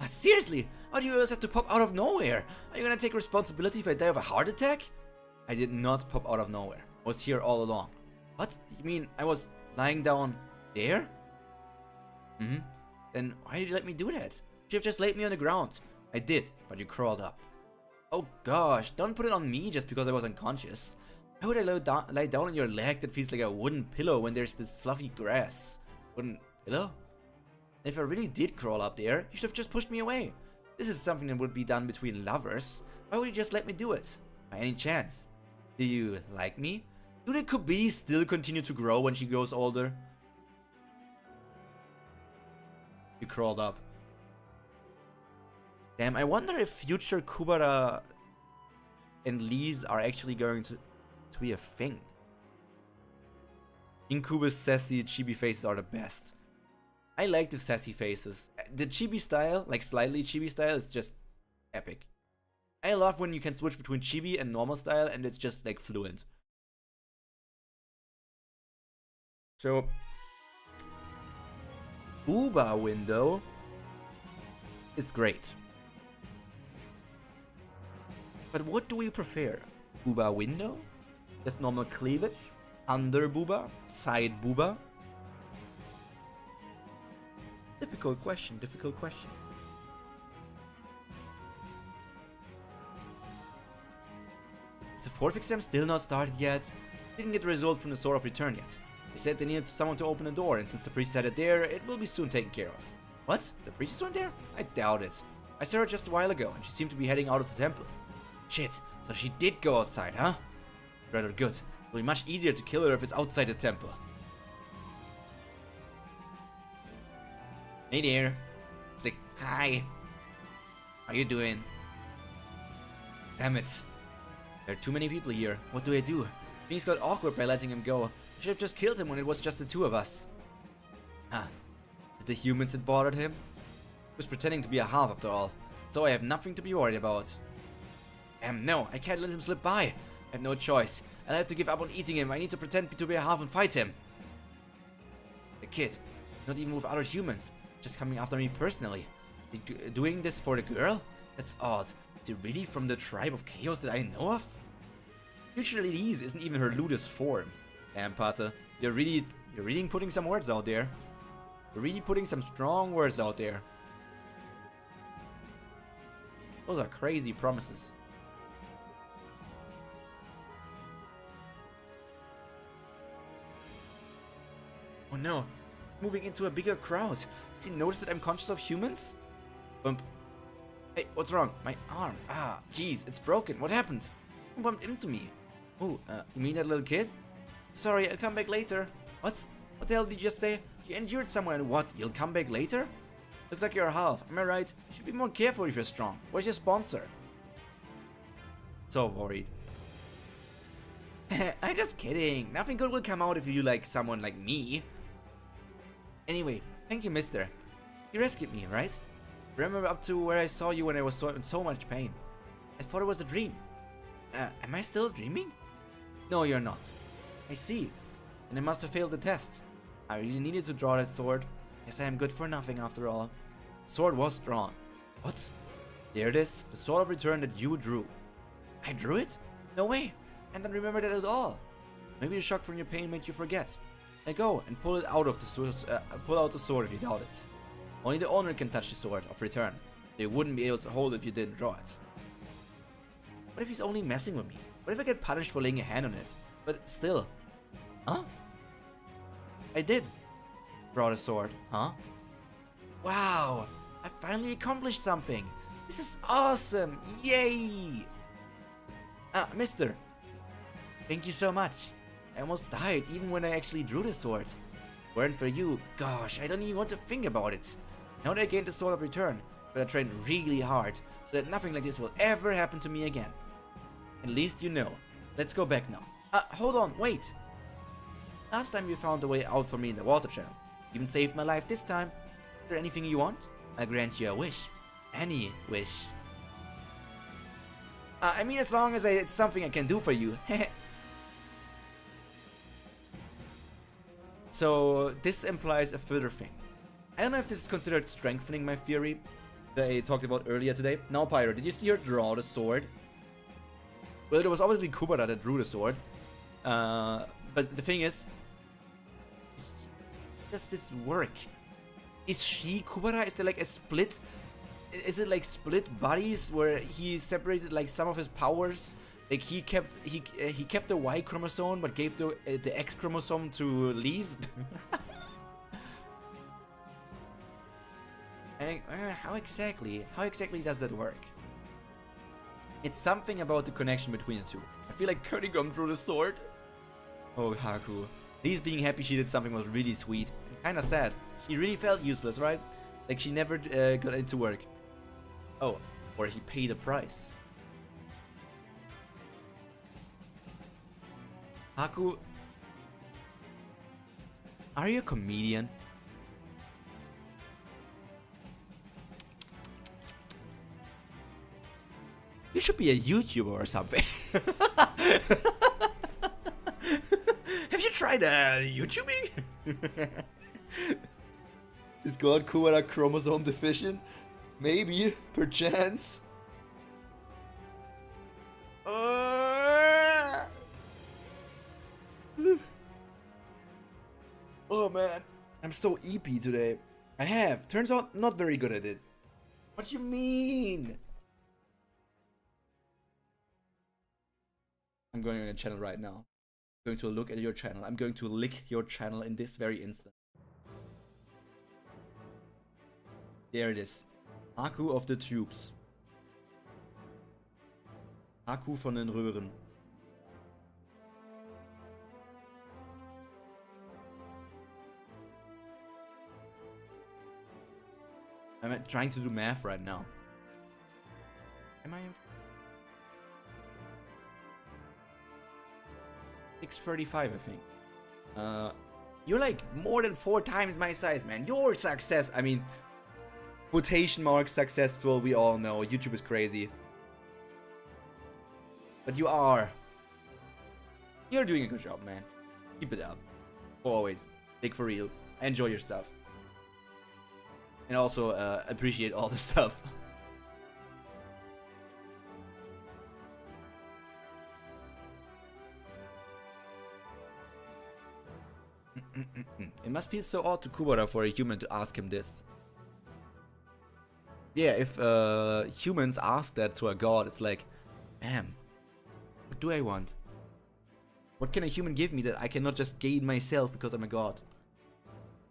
Seriously? Why do you always have to pop out of nowhere? Are you gonna take responsibility if I die of a heart attack? I did not pop out of nowhere. I was here all along. What? You mean I was lying down there? Then why did you let me do that? You should have just laid me on the ground. I did, but you crawled up. Oh gosh, don't put it on me just because I was unconscious. Why would I lie down on your leg that feels like a wooden pillow when there's this fluffy grass? Wooden pillow? If I really did crawl up there, you should have just pushed me away. This is something that would be done between lovers. Why would you just let me do it? By any chance? Do you like me? Do the Kubis still continue to grow when she grows older? You crawled up. Damn, I wonder if future Kubera and Lees are actually going to be a thing. Incuba's sassy chibi faces are the best. I like the sassy faces. The chibi style, like slightly chibi style, is just epic. I love when you can switch between chibi and normal style and it's just like fluent. So, Uba window is great. But what do we prefer? Booba window? Just normal cleavage? Under booba? Side booba? Difficult question, difficult question. Is the 4th exam still not started yet? Didn't get the result from the Sword of Return yet. They said they needed someone to open the door, and since the priest had it there, it will be soon taken care of. What? The priestess went there? I doubt it. I saw her just a while ago, and she seemed to be heading out of the temple. Shit, so she did go outside, huh? Rather good. It'll be much easier to kill her if it's outside the temple. Hey there. It's like, hi. How you doing? Damn it. There are too many people here. What do I do? Things got awkward by letting him go. I should have just killed him when it was just the two of us. Ah. Did the humans that bothered him? He was pretending to be a half after all. So I have nothing to be worried about. No, I can't let him slip by. I have no choice. And I have to give up on eating him. I need to pretend to be a half and fight him. The kid, not even with other humans, just coming after me personally. Doing this for the girl? That's odd. Is he really from the tribe of chaos that I know of? Future Elise isn't even her lewdest form. Damn, Pater, you're really putting some words out there. You're really putting some strong words out there. Those are crazy promises. Oh no, moving into a bigger crowd. Did he notice that I'm conscious of humans? Bump. Hey, what's wrong? My arm. Ah, jeez, it's broken. What happened? Who bumped into me? Oh, you mean that little kid? Sorry, I'll come back later. What? What the hell did you just say? You injured someone and what? You'll come back later? Looks like you're a half. Am I right? You should be more careful if you're strong. Where's your sponsor? So worried. I'm just kidding. Nothing good will come out if you like someone like me. Anyway, thank you, mister. You rescued me, right? Remember up to where I saw you when I was in so much pain. I thought it was a dream. Am I still dreaming? No, you're not. I see. And I must have failed the test. I really needed to draw that sword. Guess I am good for nothing after all. The sword was drawn. What? There it is, the sword of return that you drew. I drew it? No way. I don't remember that at all. Maybe the shock from your pain made you forget. Now go and pull it out of the sword. Pull out the sword if you doubt it. Only the owner can touch the sword of return. They wouldn't be able to hold it if you didn't draw it. What if he's only messing with me? What if I get punished for laying a hand on it? But still. Huh? I did draw the sword, huh? Wow! I finally accomplished something! This is awesome! Yay! Mister. Thank you so much. I almost died even when I actually drew the sword. Weren't for you, gosh, I don't even want to think about it. Now that I gained the sword of return, but I trained really hard so that nothing like this will ever happen to me again. At least you know. Let's go back now. Hold on, wait. Last time you found a way out for me in the water channel. Even saved my life this time. Is there anything you want? I'll grant you a wish. Any wish. I mean, as long as it's something I can do for you. So, this implies a further thing. I don't know if this is considered strengthening my theory that I talked about earlier today. Now, Pyro, did you see her draw the sword? Well, it was obviously Kubera that drew the sword. But the thing is, does this work? Is she Kubera? Is there like a split? Is it like split bodies where he separated like some of his powers? Like he kept the Y chromosome but gave the X chromosome to Lise. And how exactly does that work? It's something about the connection between the two. I feel like Kurigum drew the sword. Oh, Haku. Lise being happy she did something was really sweet. Kinda sad. She really felt useless, right? Like she never got into work. Oh, or he paid a price. Haku, are you a comedian? You should be a YouTuber or something. Have you tried YouTubing? Is God Kubera chromosome deficient? Maybe, perchance. Oh man, I'm so EP today. I have. Turns out, not very good at it. What you mean? I'm going on your channel right now. I'm going to look at your channel. I'm going to lick your channel in this very instant. There it is. Haku of the Tubes. Haku von den Röhren. I'm trying to do math right now. Am I? 635, I think. You're like more than 4 times my size, man. Your success. I mean, quotation marks successful. We all know YouTube is crazy. But you are. You're doing a good job, man. Keep it up. Always. Take for real. Enjoy your stuff. And also appreciate all the stuff. It must feel so odd to Kubera for a human to ask him this. Yeah, if humans ask that to a god, it's like, damn, what do I want? What can a human give me that I cannot just gain myself because I'm a god?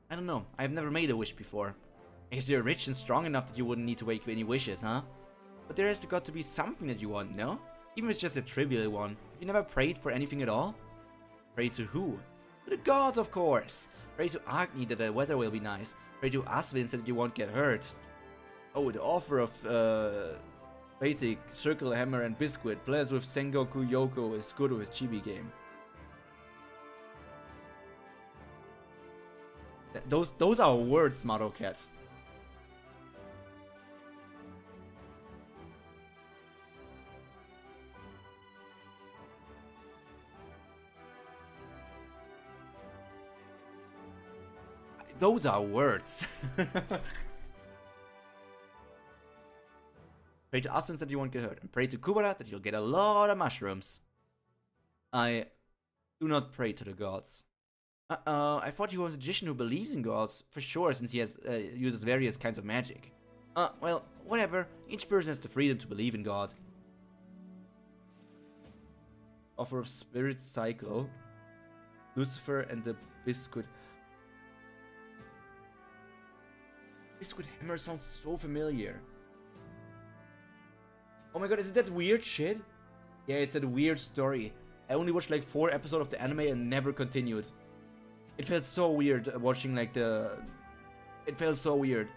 I don't know, I've never made a wish before. I guess you're rich and strong enough that you wouldn't need to make any wishes, huh? But there has got to be something that you want, no? Even if it's just a trivial one. Have you never prayed for anything at all? Pray to who? To the gods, of course! Pray to Agni that the weather will be nice. Pray to Asvin so that you won't get hurt. Oh, the offer of Basic, Circle, Hammer and Biscuit players with Sengoku Yoko is good with Chibi game. Those are words, Madocat. Those are words. Pray to Aswins that you won't get hurt. And pray to Kubera that you'll get a lot of mushrooms. I do not pray to the gods. I thought he was a magician who believes in gods. For sure, since he has uses various kinds of magic. Well, whatever. Each person has the freedom to believe in God. Offer of Spirit Cycle. Lucifer and the Biscuit. Biscuit Hammer sounds so familiar. Oh my god, is it that weird shit? Yeah, it's that weird story. I only watched like 4 episodes of the anime and never continued. It felt so weird watching like the... It felt so weird.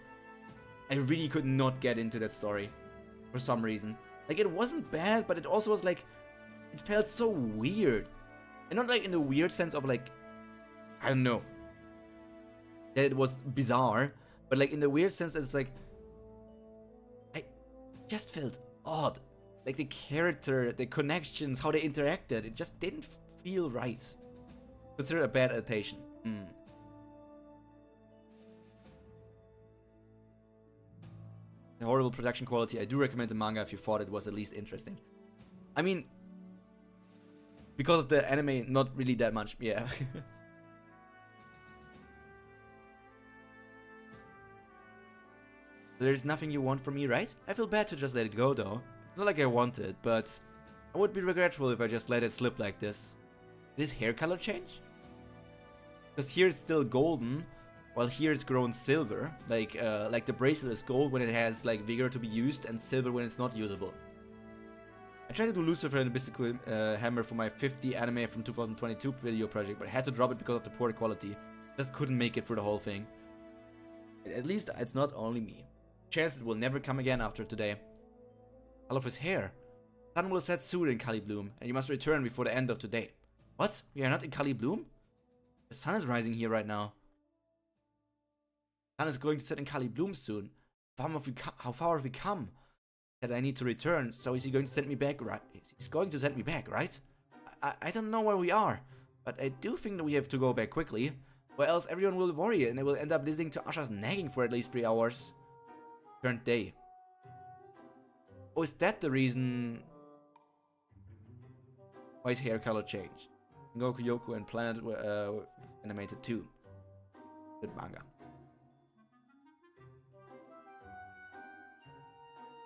I really could not get into that story. For some reason. Like, it wasn't bad, but it also was like... It felt so weird. And not like in the weird sense of like... I don't know. That it was bizarre. But like in the weird sense, it's like... I just felt odd. Like the character, the connections, how they interacted. It just didn't feel right. Consider a bad adaptation. The horrible production quality. I do recommend the manga if you thought it was at least interesting. I mean... Because of the anime, not really that much. Yeah. There's nothing you want from me, right? I feel bad to just let it go, though. It's not like I want it, but I would be regretful if I just let it slip like this. Did his hair color change? Because here it's still golden, while here it's grown silver. Like the bracelet is gold when it has like vigor to be used, and silver when it's not usable. I tried to do Lucifer and the Mystical Hammer for my 50 anime from 2022 video project, but I had to drop it because of the poor quality. Just couldn't make it through the whole thing. At least it's not only me. Chance it will never come again after today. All of his hair. Sun will set soon in Kali Bloom, and you must return before the end of today. What? We are not in Kali Bloom? The sun is rising here right now. Sun is going to set in Kali Bloom soon. How far have we come? That I need to return, so is he going to send me back, right? He's going to send me back, right? I don't know where we are, but I do think that we have to go back quickly, or else everyone will worry and they will end up listening to Asha's nagging for at least 3 hours. Current day. Oh, is that the reason why his hair color changed? Goku Yoko and Planet were animated too. Good manga.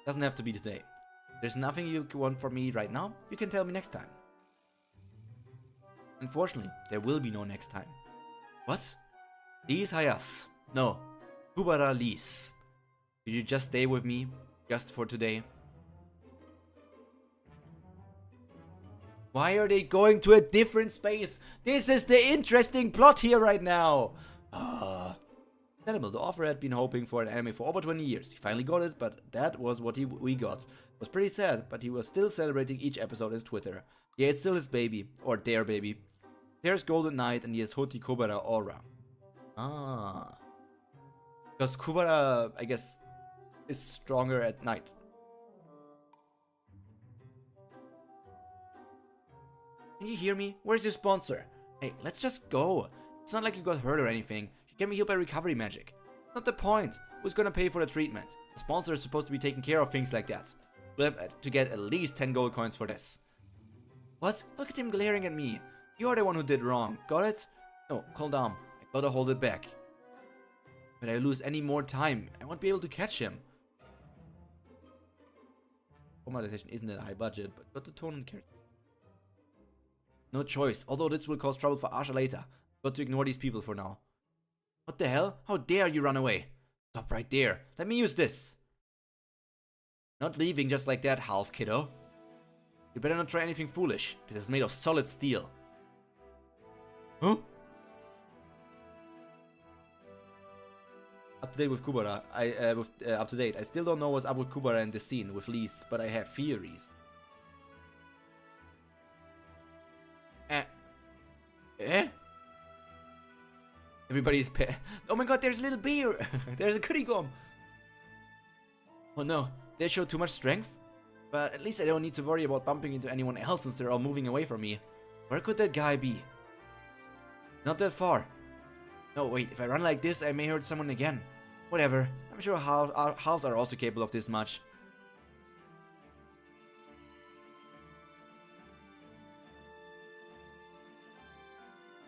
Doesn't have to be today. There's nothing you want from me right now. You can tell me next time. Unfortunately, there will be no next time. What? Please Hayas. No. Kubara Lease. Could you just stay with me? Just for today? Why are they going to a different space? This is the interesting plot here right now. Animal, the author had been hoping for an anime for over 20 years. He finally got it, but that was what we got. It was pretty sad, but he was still celebrating each episode on Twitter. Yeah, it's still his baby. Or their baby. There's Golden Knight and he has Hoti Kubera Aura. Because Kubera, I guess, is stronger at night. Can you hear me? Where's your sponsor? Hey, let's just go. It's not like you got hurt or anything. You can be healed by recovery magic. Not the point. Who's gonna pay for the treatment? The sponsor is supposed to be taking care of things like that. We'll have to get at least 10 gold coins for this. What? Look at him glaring at me. You're the one who did wrong. Got it? No, calm down. I gotta hold it back. If I lose any more time, I won't be able to catch him. Combat attention isn't at a high budget, but got the tone and character. No choice, although this will cause trouble for Asha later. Got to ignore these people for now. What the hell? How dare you run away? Stop right there. Let me use this. Not leaving just like that, half kiddo. You better not try anything foolish. This is made of solid steel. Huh? Up to date with Kubera. Up to date. I still don't know what's up with Kubera in this scene with Lise, but I have theories. Everybody's oh my god, there's a little bear! There's a goody gum! Oh no, they show too much strength? But at least I don't need to worry about bumping into anyone else since they're all moving away from me. Where could that guy be? Not that far. No, wait, if I run like this, I may hurt someone again. Whatever, I'm sure halves are also capable of this much.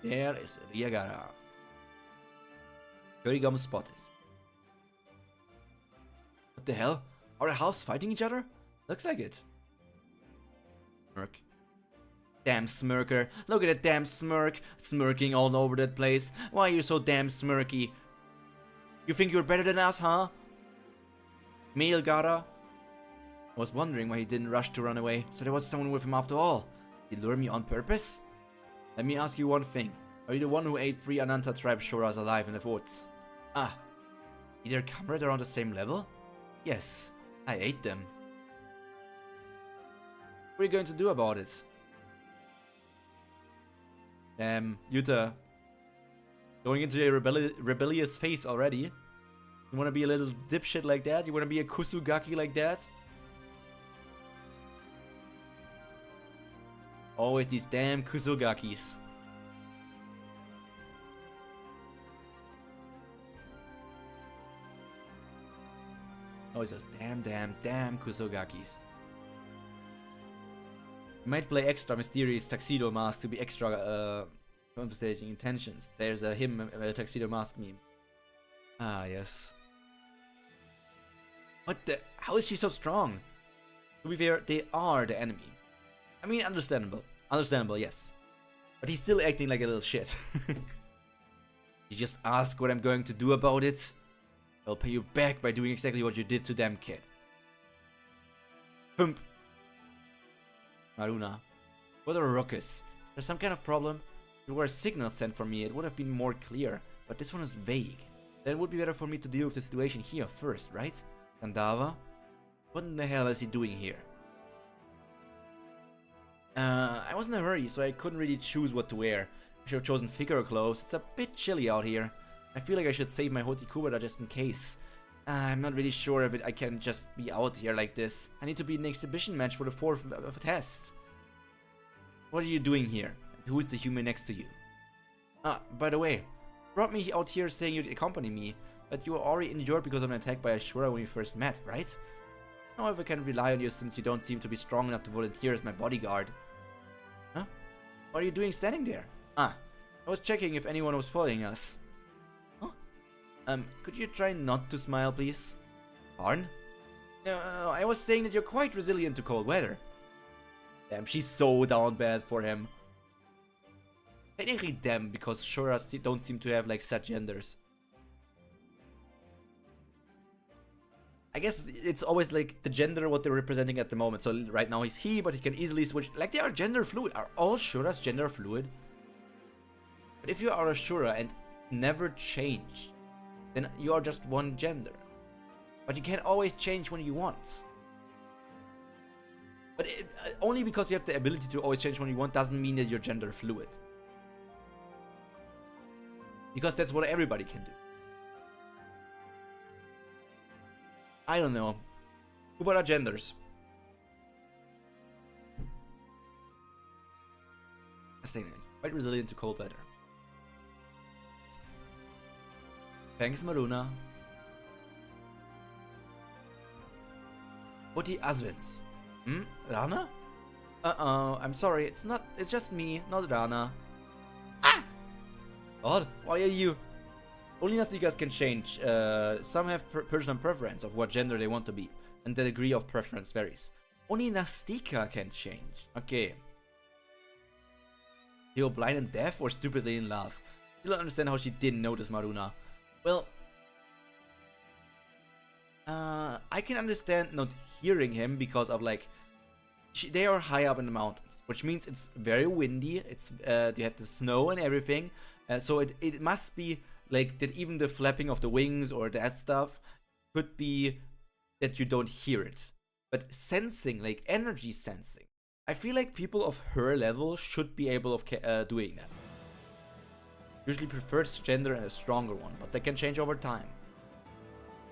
There is Riagara. Kurigam spotted. What the hell? Are the halves fighting each other? Looks like it. Smirk. Damn smirker. Look at that damn smirk. Smirking all over that place. Why are you so damn smirky? You think you're better than us, huh? Male Gara? I was wondering why he didn't rush to run away. So there was someone with him after all. Did he lure me on purpose? Let me ask you one thing. Are you the one who ate 3 Ananta tribe Shoras alive in the woods? Ah. Either comrade around the same level? Yes. I ate them. What are you going to do about it? Damn, Yuta. Going into a rebellious phase already. You wanna be a little dipshit like that? You wanna be a Kusugaki like that? Always these damn Kusugakis. Always those damn Kusugakis. You might play extra mysterious tuxedo mask to be extra compensating intentions. There's a tuxedo mask meme. Ah, yes. What the? How is she so strong? To be fair, they are the enemy. I mean, understandable. Understandable, yes. But he's still acting like a little shit. You just ask what I'm going to do about it. I'll pay you back by doing exactly what you did to them, kid. Thump. Maruna. What a ruckus. Is there some kind of problem? If there were a signal sent for me, it would have been more clear. But this one is vague. Then it would be better for me to deal with the situation here first, right? Kandava? What in the hell is he doing here? I was in a hurry, so I couldn't really choose what to wear. I should have chosen thicker clothes. It's a bit chilly out here. I feel like I should save my Hoti Kubera just in case. I'm not really sure if I can just be out here like this. I need to be in an exhibition match for the 4th test. What are you doing here? Who is the human next to you? Ah, by the way, you brought me out here saying you'd accompany me, but you were already injured because of an attack by Ashura when we first met, right? Now if I can rely on you since you don't seem to be strong enough to volunteer as my bodyguard. Huh? What are you doing standing there? Ah, I was checking if anyone was following us. Huh? Could you try not to smile, please? Arn? No, I was saying that you're quite resilient to cold weather. Damn, she's so down bad for him. Technically them, because Shuras don't seem to have like set genders. I guess it's always like the gender what they're representing at the moment. So right now he's he, but he can easily switch. Like they are gender fluid. Are all Shuras gender fluid? But if you are a Shura and never change, then you are just one gender. But you can always change when you want. But only because you have the ability to always change when you want doesn't mean that you're gender fluid. Because that's what everybody can do. I don't know. Kubera genders. Quite resilient to cold weather. Thanks, Maruna. What the Asvins? Rana? I'm sorry, it's just me, not Rana. Ah! God, why are you? Only Nastikas can change. Some have personal preference of what gender they want to be, and the degree of preference varies. Only Nastika can change. Okay. You're blind and deaf or stupidly in love? Still don't understand how she didn't notice Maruna. Well, I can understand not hearing him because of like they are high up in the mountains, which means it's very windy. It's you have the snow and everything, so it must be like that. Even the flapping of the wings or that stuff could be that you don't hear it. But sensing, like energy sensing, I feel like people of her level should be able of doing that. Usually prefers gender and a stronger one, but they can change over time.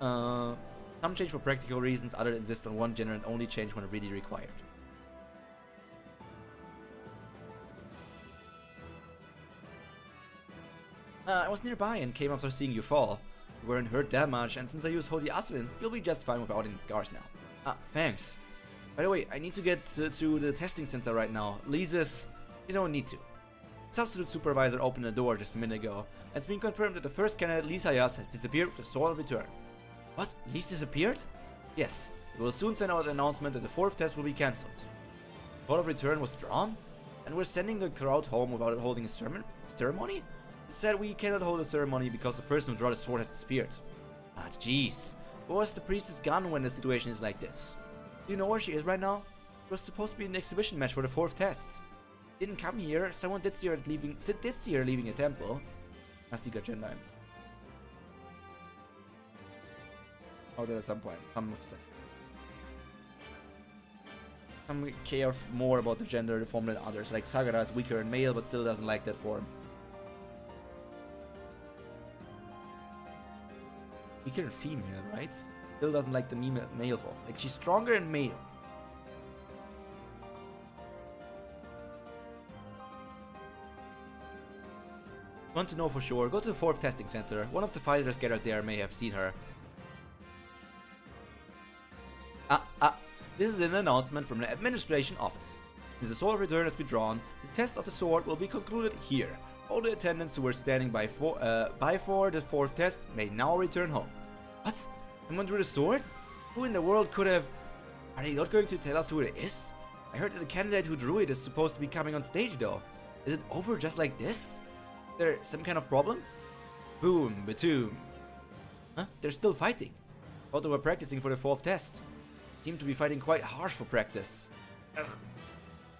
Some change for practical reasons, others insist on one gender and only change when really required. I was nearby and came after seeing you fall. You weren't hurt that much, and since I used Holy Asvins, you'll be just fine without any scars now. Thanks. By the way, I need to get to the testing center right now. Lisa's... You don't need to. Substitute supervisor opened the door just a minute ago, and it's been confirmed that the first candidate, Lisa Yas, has disappeared with the Sword of Return. What? Lisa disappeared? Yes. It will soon send out an announcement that the 4th test will be cancelled. Sword of Return was drawn? And we're sending the crowd home without holding a ceremony? It said we cannot hold a ceremony because the person who drew the sword has disappeared. Ah, jeez. Where was the priestess gone when the situation is like this? Do you know where she is right now? It was supposed to be an exhibition match for the 4th test. Didn't come here. Someone did see her leaving a temple. Nastika Gender. Oh, that at some point. Some care more about the gender the form than others. Like Sagara is weaker in male, but still doesn't like that form. Weaker in female, right? Still doesn't like the male form. Like she's stronger in male. Want to know for sure? Go to the 4th testing center. One of the fighters gathered there may have seen her. This is an announcement from the administration office. Since the sword of return has been drawn, the test of the sword will be concluded here. All the attendants who were standing by for the 4th test may now return home. What? Someone drew the sword? Who in the world could have... Are they not going to tell us who it is? I heard that the candidate who drew it is supposed to be coming on stage though. Is it over just like this? Is there some kind of problem? Boom, Batoom. Huh? They're still fighting. Thought they were practicing for the 4th test. Seemed to be fighting quite harsh for practice. Ugh.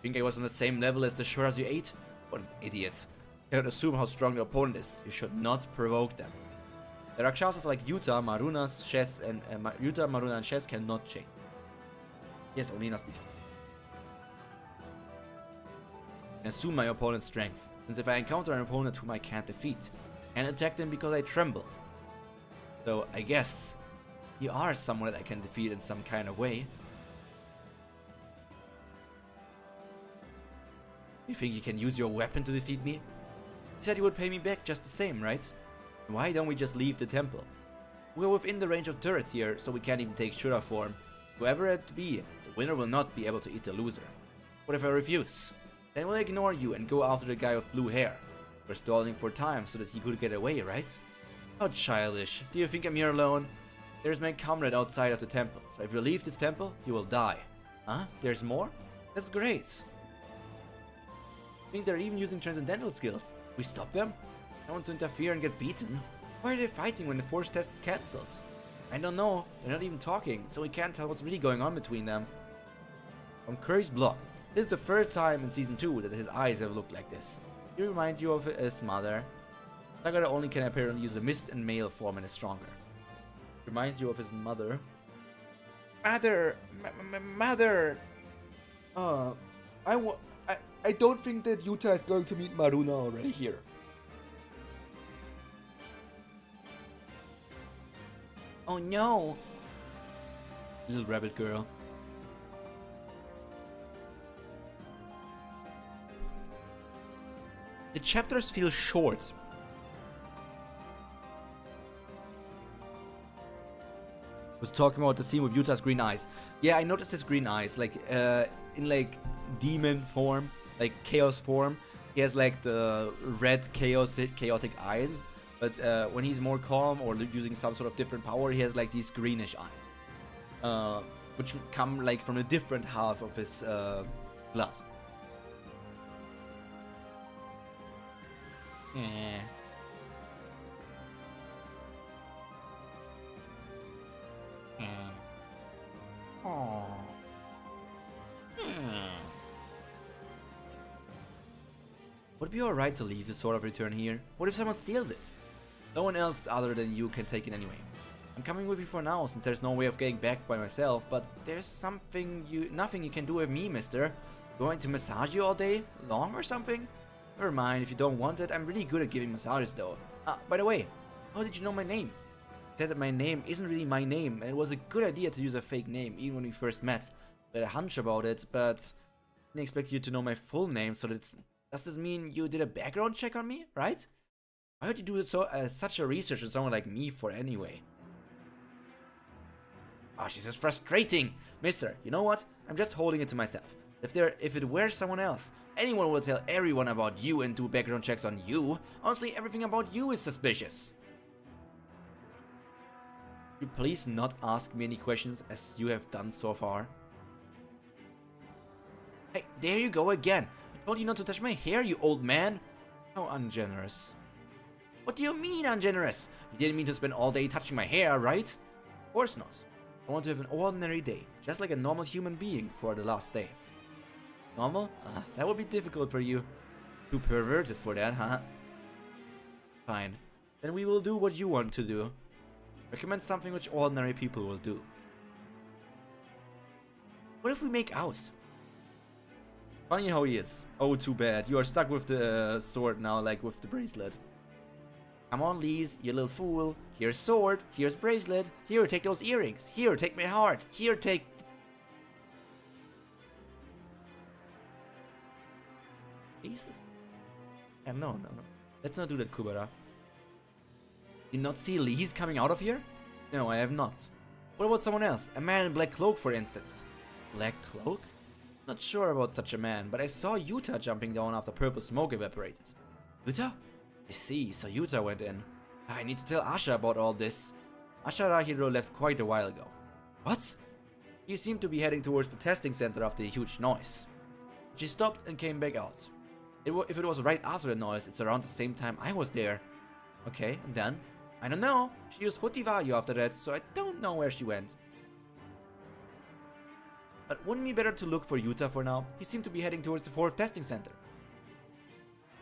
Think I was on the same level as the Shuras you ate? What an idiot. Cannot assume how strong the opponent is. You should not provoke them. The Rakshasas like Yuta, Maruna, Shes, and Yuta, Maruna, and Shes cannot change. Yes, only Nastika. Assume my opponent's strength, since if I encounter an opponent whom I can't defeat, I can attack them because I tremble. So I guess you are someone that I can defeat in some kind of way. You think you can use your weapon to defeat me? You said you would pay me back just the same, right? Why don't we just leave the temple? We're within the range of turrets here, so we can't even take Shura form. Whoever it be, the winner will not be able to eat the loser. What if I refuse? Then we'll ignore you and go after the guy with blue hair. We're stalling for time so that he could get away, right? How childish. Do you think I'm here alone? There's my comrade outside of the temple, so if you leave this temple, you will die. Huh? There's more? That's great. I think they're even using transcendental skills. We stop them? I don't want to interfere and get beaten. Why are they fighting when the 4th test is cancelled? I don't know. They're not even talking, so we can't tell what's really going on between them. From Curry's blog. This is the first time in Season 2 that his eyes have looked like this. He remind you of his mother. Sagara only can apparently use the mist and male form and is stronger. Remind you of his mother. Mother! Mother! I don't think that Yuta is going to meet Maruna already here. Oh no! Little rabbit girl. The chapters feel short. Was talking about the scene with Yuta's green eyes. Yeah, I noticed his green eyes, like in like demon form, like chaos form. He has like the red chaotic eyes, but when he's more calm or using some sort of different power, he has like these greenish eyes, which come like from a different half of his blood. Yeah. Aww. Would it be alright to leave the Sword of Return here? What if someone steals it? No one else other than you can take it anyway. I'm coming with you for now, since there's no way of getting back by myself, but there's nothing you can do with me, mister. Going to massage you all day long or something? Never mind, if you don't want it, I'm really good at giving massages though. By the way, how did you know my name? I said that my name isn't really my name, and it was a good idea to use a fake name, even when we first met. I had a hunch about it, but I didn't expect you to know my full name, so does this mean you did a background check on me, right? Why would you do such a research on someone like me for anyway? Oh, she's just frustrating! Mister, you know what? I'm just holding it to myself. If it were someone else, anyone will tell everyone about you and do background checks on you. Honestly, everything about you is suspicious. Could you please not ask me any questions as you have done so far? Hey, there you go again. I told you not to touch my hair, you old man. How ungenerous. What do you mean ungenerous? You didn't mean to spend all day touching my hair, right? Of course not. I want to have an ordinary day, just like a normal human being for the last day. Normal? That would be difficult for you. Too perverted for that, huh? Fine. Then we will do what you want to do. Recommend something which ordinary people will do. What if we make out? Funny how he is. Oh, too bad. You are stuck with the sword now, like with the bracelet. Come on, Lise, you little fool. Here's sword, here's bracelet. Here, take those earrings. Here, take my heart. Here, take... Jesus. No. Let's not do that, Kubera. Did you not see Lise coming out of here? No, I have not. What about someone else? A man in black cloak, for instance. Black cloak? Not sure about such a man, but I saw Yuta jumping down after purple smoke evaporated. Yuta? I see, so Yuta went in. I need to tell Asha about all this. Ashara Hiro left quite a while ago. What? He seemed to be heading towards the testing center after a huge noise. She stopped and came back out. If it was right after the noise, it's around the same time I was there. Okay, and then? I don't know. She used Hotivayu after that, so I don't know where she went. But wouldn't it be better to look for Yuta for now? He seemed to be heading towards the 4th testing center.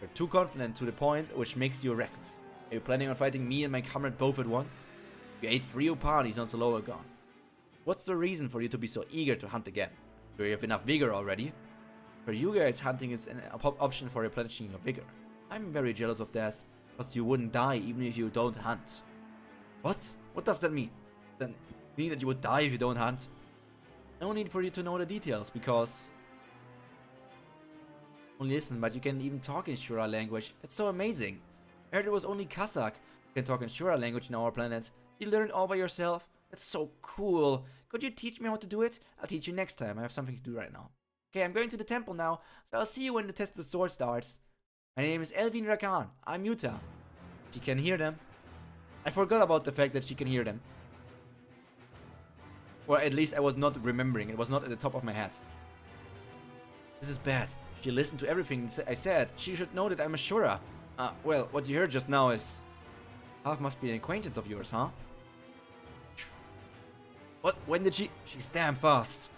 You're too confident to the point which makes you reckless. Are you planning on fighting me and my comrade both at once? You ate 3 Opanis not so long ago. What's the reason for you to be so eager to hunt again? Do you have enough vigor already? For you guys, hunting is an option for replenishing your vigor. I'm very jealous of that, because you wouldn't die even if you don't hunt. What? What does that mean? Then mean that you would die if you don't hunt? No need for you to know the details, because... Only listen, but you can even talk in Shura language. That's so amazing. I heard it was only Kazakh who can talk in Shura language in our planet. You learn it all by yourself? That's so cool. Could you teach me how to do it? I'll teach you next time. I have something to do right now. Okay, I'm going to the temple now, so I'll see you when the test of the sword starts. My name is Elvin Rakan. I'm Yuta. She can hear them. I forgot about the fact that she can hear them. Or at least I was not remembering. It was not at the top of my head. This is bad. She listened to everything I said. She should know that I'm a Shura. Well, what you heard just now is... Half must be an acquaintance of yours, huh? What? When did she... She's damn fast.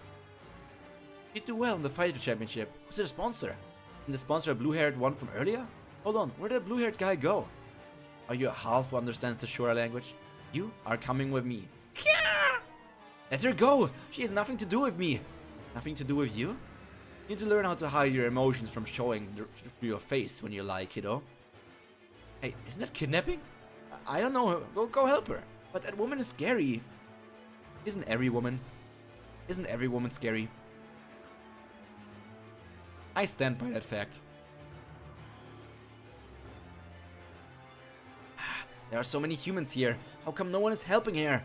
She did well in the fighter championship. Who's the sponsor? Isn't the sponsor a blue-haired one from earlier? Hold on, where did that blue-haired guy go? Are you a half who understands the Shura language? You are coming with me. Let her go! She has nothing to do with me. Nothing to do with you? You need to learn how to hide your emotions from showing through your face when you lie, kiddo. Hey, isn't that kidnapping? I don't know. Go help her. But that woman is scary. Isn't every woman? Isn't every woman scary? I stand by that fact. There are so many humans here. How come no one is helping here?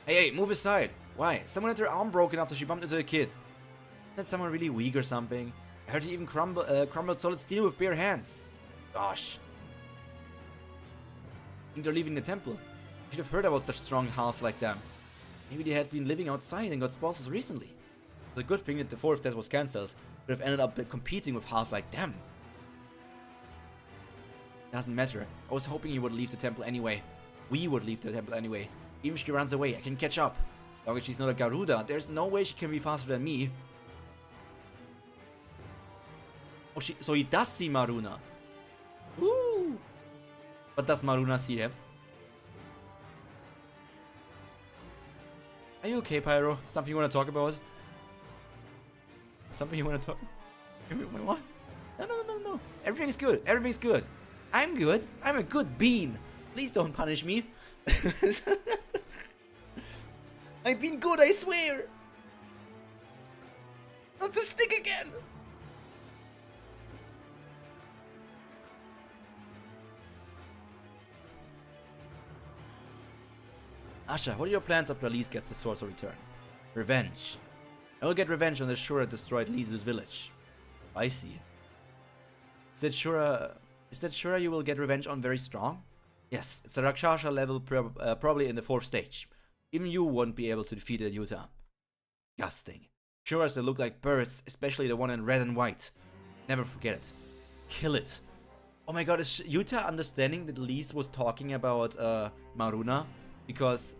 Hey, move aside. Why? Someone had their arm broken after she bumped into the kid. Isn't that someone really weak or something? I heard he even crumbled solid steel with bare hands. Gosh. I think they're leaving the temple. I should have heard about such strong halves like them. Maybe they had been living outside and got sponsors recently. It's a good thing that the fourth test was cancelled. Would have ended up competing with halves like them. Doesn't matter. I was hoping he would leave the temple anyway. We would leave the temple anyway. Even if she runs away, I can catch up. As long as she's not a Garuda, there's no way she can be faster than me. Oh, so he does see Maruna. Woo! But does Maruna see him? Are you okay, Pyro? Something you want to talk about? Something you want to talk? What? No. Everything's good. Everything's good. I'm good. I'm a good bean. Please don't punish me. I've been good, I swear. Not to stick again. Asha, what are your plans after Lise gets the Sorcerer Return? Revenge. I will get revenge on the Shura destroyed Lise's village. I see. Is that Shura you will get revenge on very strong? Yes, it's a Rakshasa level, probably in the 4th stage. Even you won't be able to defeat it, Yuta. Disgusting. Shuras that look like birds, especially the one in red and white. Never forget it. Kill it. Oh my god, is Yuta understanding that Lise was talking about Maruna? Because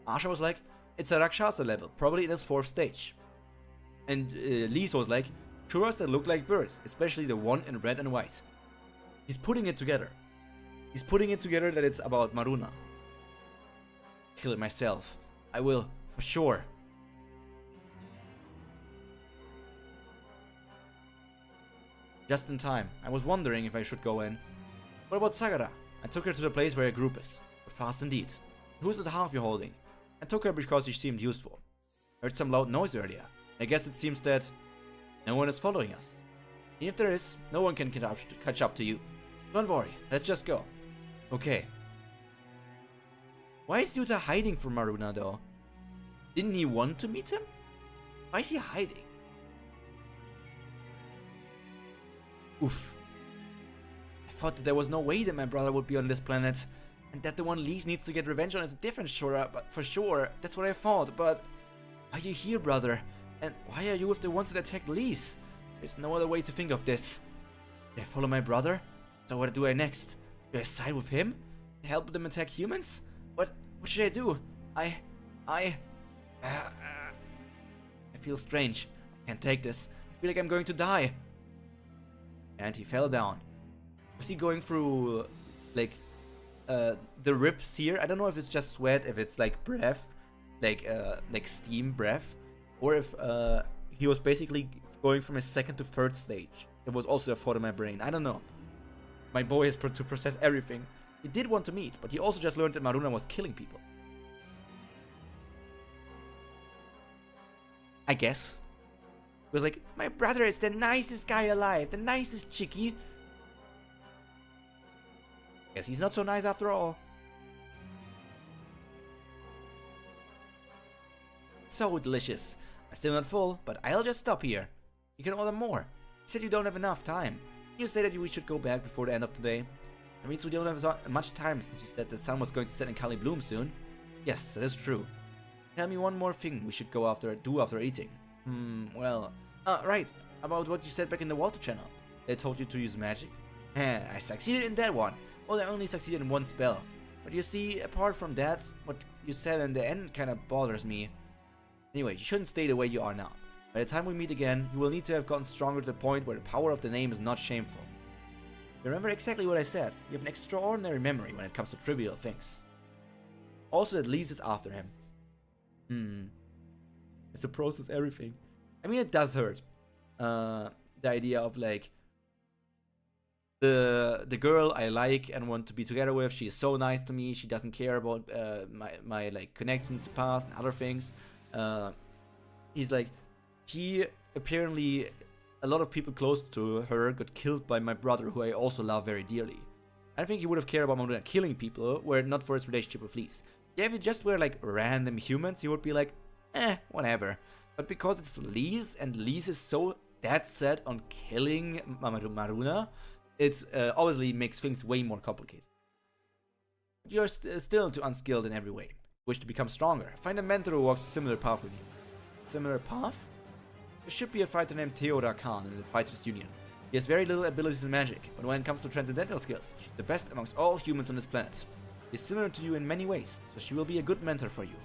Asha was like, it's a Rakshasa level, probably in its 4th stage. And Lise was like, Shuras that look like birds, especially the one in red and white. He's putting it together. He's putting it together that it's about Maruna. Kill it myself. I will, for sure. Just in time. I was wondering if I should go in. What about Sagara? I took her to the place where a group is. Fast indeed. Who's the half you're holding? I took her because she seemed useful. Heard some loud noise earlier. I guess it seems that no one is following us. And if there is, no one can catch up to you. Don't worry, let's just go. Okay. Why is Yuta hiding from Maruna though? Didn't he want to meet him? Why is he hiding? Oof. I thought that there was no way that my brother would be on this planet. And that the one Lise needs to get revenge on is a different Shura, but for sure, that's what I thought. But why are you here, brother? And why are you with the ones that attacked Lise? There's no other way to think of this. Do I follow my brother? So what do I next? Do I side with him? Help them attack humans? What should I do? I feel strange. I can't take this. I feel like I'm going to die. And he fell down. Was he going through, like, the ribs here? I don't know if it's just sweat, if it's like breath, like steam breath, or if he was basically going from a 2nd to 3rd stage. It was also a thought in my brain. I don't know. My boy has to process everything. He did want to meet, but he also just learned that Maruna was killing people. I guess. He was like, my brother is the nicest guy alive, the nicest chickie. Guess he's not so nice after all. So delicious. I'm still not full, but I'll just stop here. You can order more. You said you don't have enough time. You say that we should go back before the end of today. That means we don't have much time since you said the sun was going to set in Kali Bloom soon. Yes, that is true. Tell me one more thing we should do after eating. Well... right, about what you said back in the water channel. They told you to use magic. I succeeded in that one. Well, I only succeeded in one spell. But you see, apart from that, what you said in the end kinda bothers me. Anyway, you shouldn't stay the way you are now. By the time we meet again, you will need to have gotten stronger to the point where the power of the name is not shameful. You remember exactly what I said. You have an extraordinary memory when it comes to trivial things. Also, that Lise is after him. It's to process everything. I mean, it does hurt. The idea of like the girl I like and want to be together with, she is so nice to me. She doesn't care about my like connection to the past and other things. He's like, he apparently, a lot of people close to her got killed by my brother, who I also love very dearly. I don't think he would have cared about Maruna killing people were it not for his relationship with Lise. Yeah, if it just were like random humans, he would be like, whatever. But because it's Lise, and Lise is so dead set on killing Maruna, it obviously makes things way more complicated. But you're still too unskilled in every way. Wish to become stronger. Find a mentor who walks a similar path with you. Similar path? There should be a fighter named Theodor Khan in the Fighters Union. He has very little abilities in magic, but when it comes to transcendental skills, she's the best amongst all humans on this planet. She's similar to you in many ways, so she will be a good mentor for you.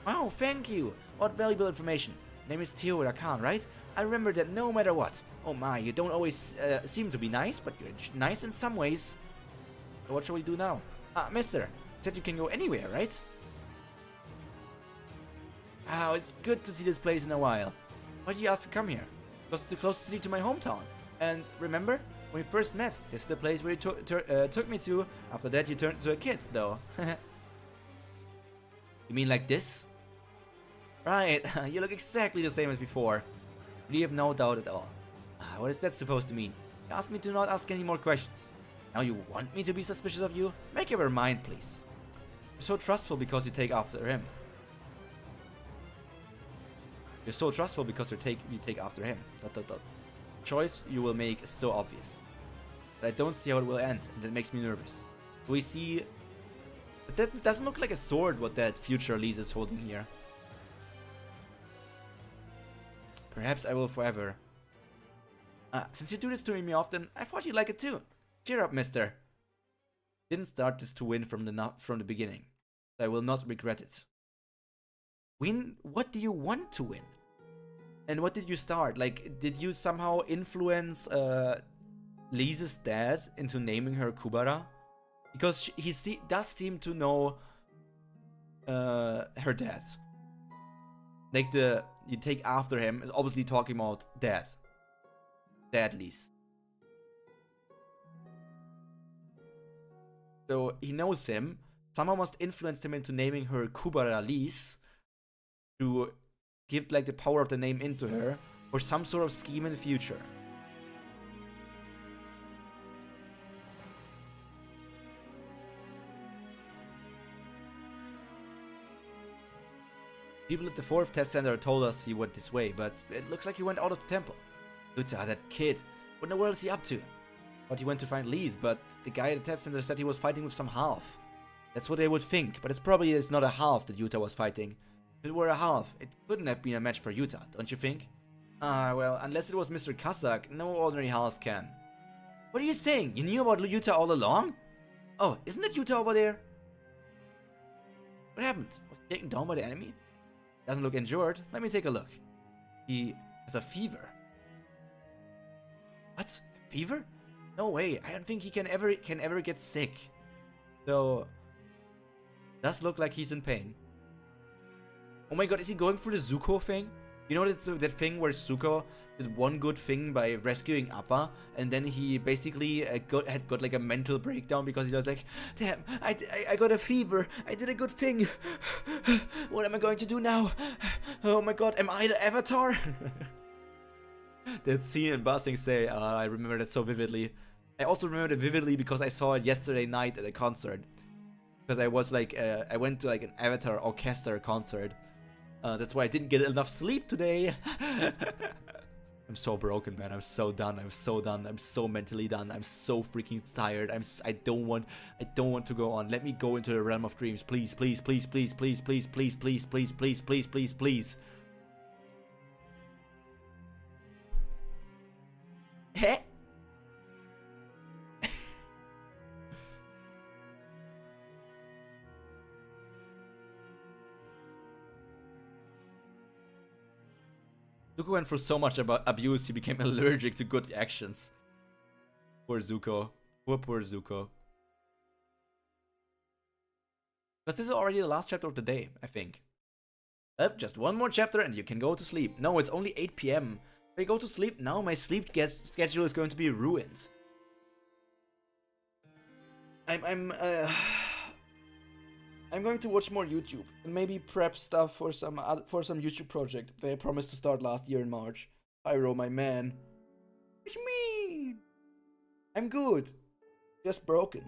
Wow, thank you! What valuable information. Name is Theodor Khan, right? I remember that no matter what. Oh my, you don't always seem to be nice, but you're nice in some ways. So what shall we do now? Mister, you said you can go anywhere, right? Wow, it's good to see this place in a while. Why did you ask to come here? Because it's the closest city to my hometown. And remember, when we first met, this is the place where you took me to. After that, you turned into a kid, though. You mean like this? Right, you look exactly the same as before. You have no doubt at all. What is that supposed to mean? You asked me to not ask any more questions. Now you want me to be suspicious of you? Make up your mind, please. You're so trustful because you take after him. You're so trustful because you take after him. ... Choice you will make is so obvious. But I don't see how it will end, and that makes me nervous. We see... That doesn't look like a sword what that future Lise is holding here. Perhaps I will forever. Since you do this to me often, I thought you'd like it too. Cheer up, mister. Didn't start this to win from the beginning. I will not regret it. Win? What do you want to win? And what did you start? Like, did you somehow influence Lise's dad into naming her Kubera? Because he does seem to know her dad. Like you take after him is obviously talking about dad. Dad Lise. So he knows him. Someone must influence him into naming her Kubera Lise to give like the power of the name into her for some sort of scheme in the future. People at the 4th test center told us he went this way, but it looks like he went out of the temple. Uta, that kid. What in the world is he up to? Thought he went to find Lise, but the guy at the test center said he was fighting with some half. That's what they would think, but it's not a half that Yuta was fighting. If it were a half, it couldn't have been a match for Yuta, don't you think? Well, unless it was Mr. Kazak, no ordinary half can. What are you saying? You knew about Yuta all along? Oh, isn't it Yuta over there? What happened? Was he taken down by the enemy? Doesn't look injured. Let me take a look. He has a fever. What? A fever? No way. I don't think he can ever get sick. So, does look like he's in pain. Oh my god, is he going for the Zuko thing? You know that thing where Zuko did one good thing by rescuing Appa, and then he basically had got like a mental breakdown because he was like, damn, I got a fever, I did a good thing. What am I going to do now? Oh my god, am I the Avatar? That scene in Ba Sing Se, I remember that so vividly. I also remember it vividly because I saw it yesterday night at a concert. Because I was like, I went to like an Avatar orchestra concert. That's why I didn't get enough sleep today. I'm so broken, man. I'm so done. I'm so done. I'm so mentally done. I'm so freaking tired. I don't want to go on. Let me go into the realm of dreams, please, please, please, please, please, please, please, please, please, please, please, please, please. Heh. Zuko went through so much abuse, he became allergic to good actions. Poor Zuko. Poor Zuko. Because this is already the last chapter of the day, I think. Just one more chapter and you can go to sleep. No, it's only 8 PM. If I go to sleep now, my sleep schedule is going to be ruined. I'm I'm going to watch more YouTube and maybe prep stuff for some YouTube project that I promised to start last year in March. Pyro, my man. What you mean? I'm good. Just broken.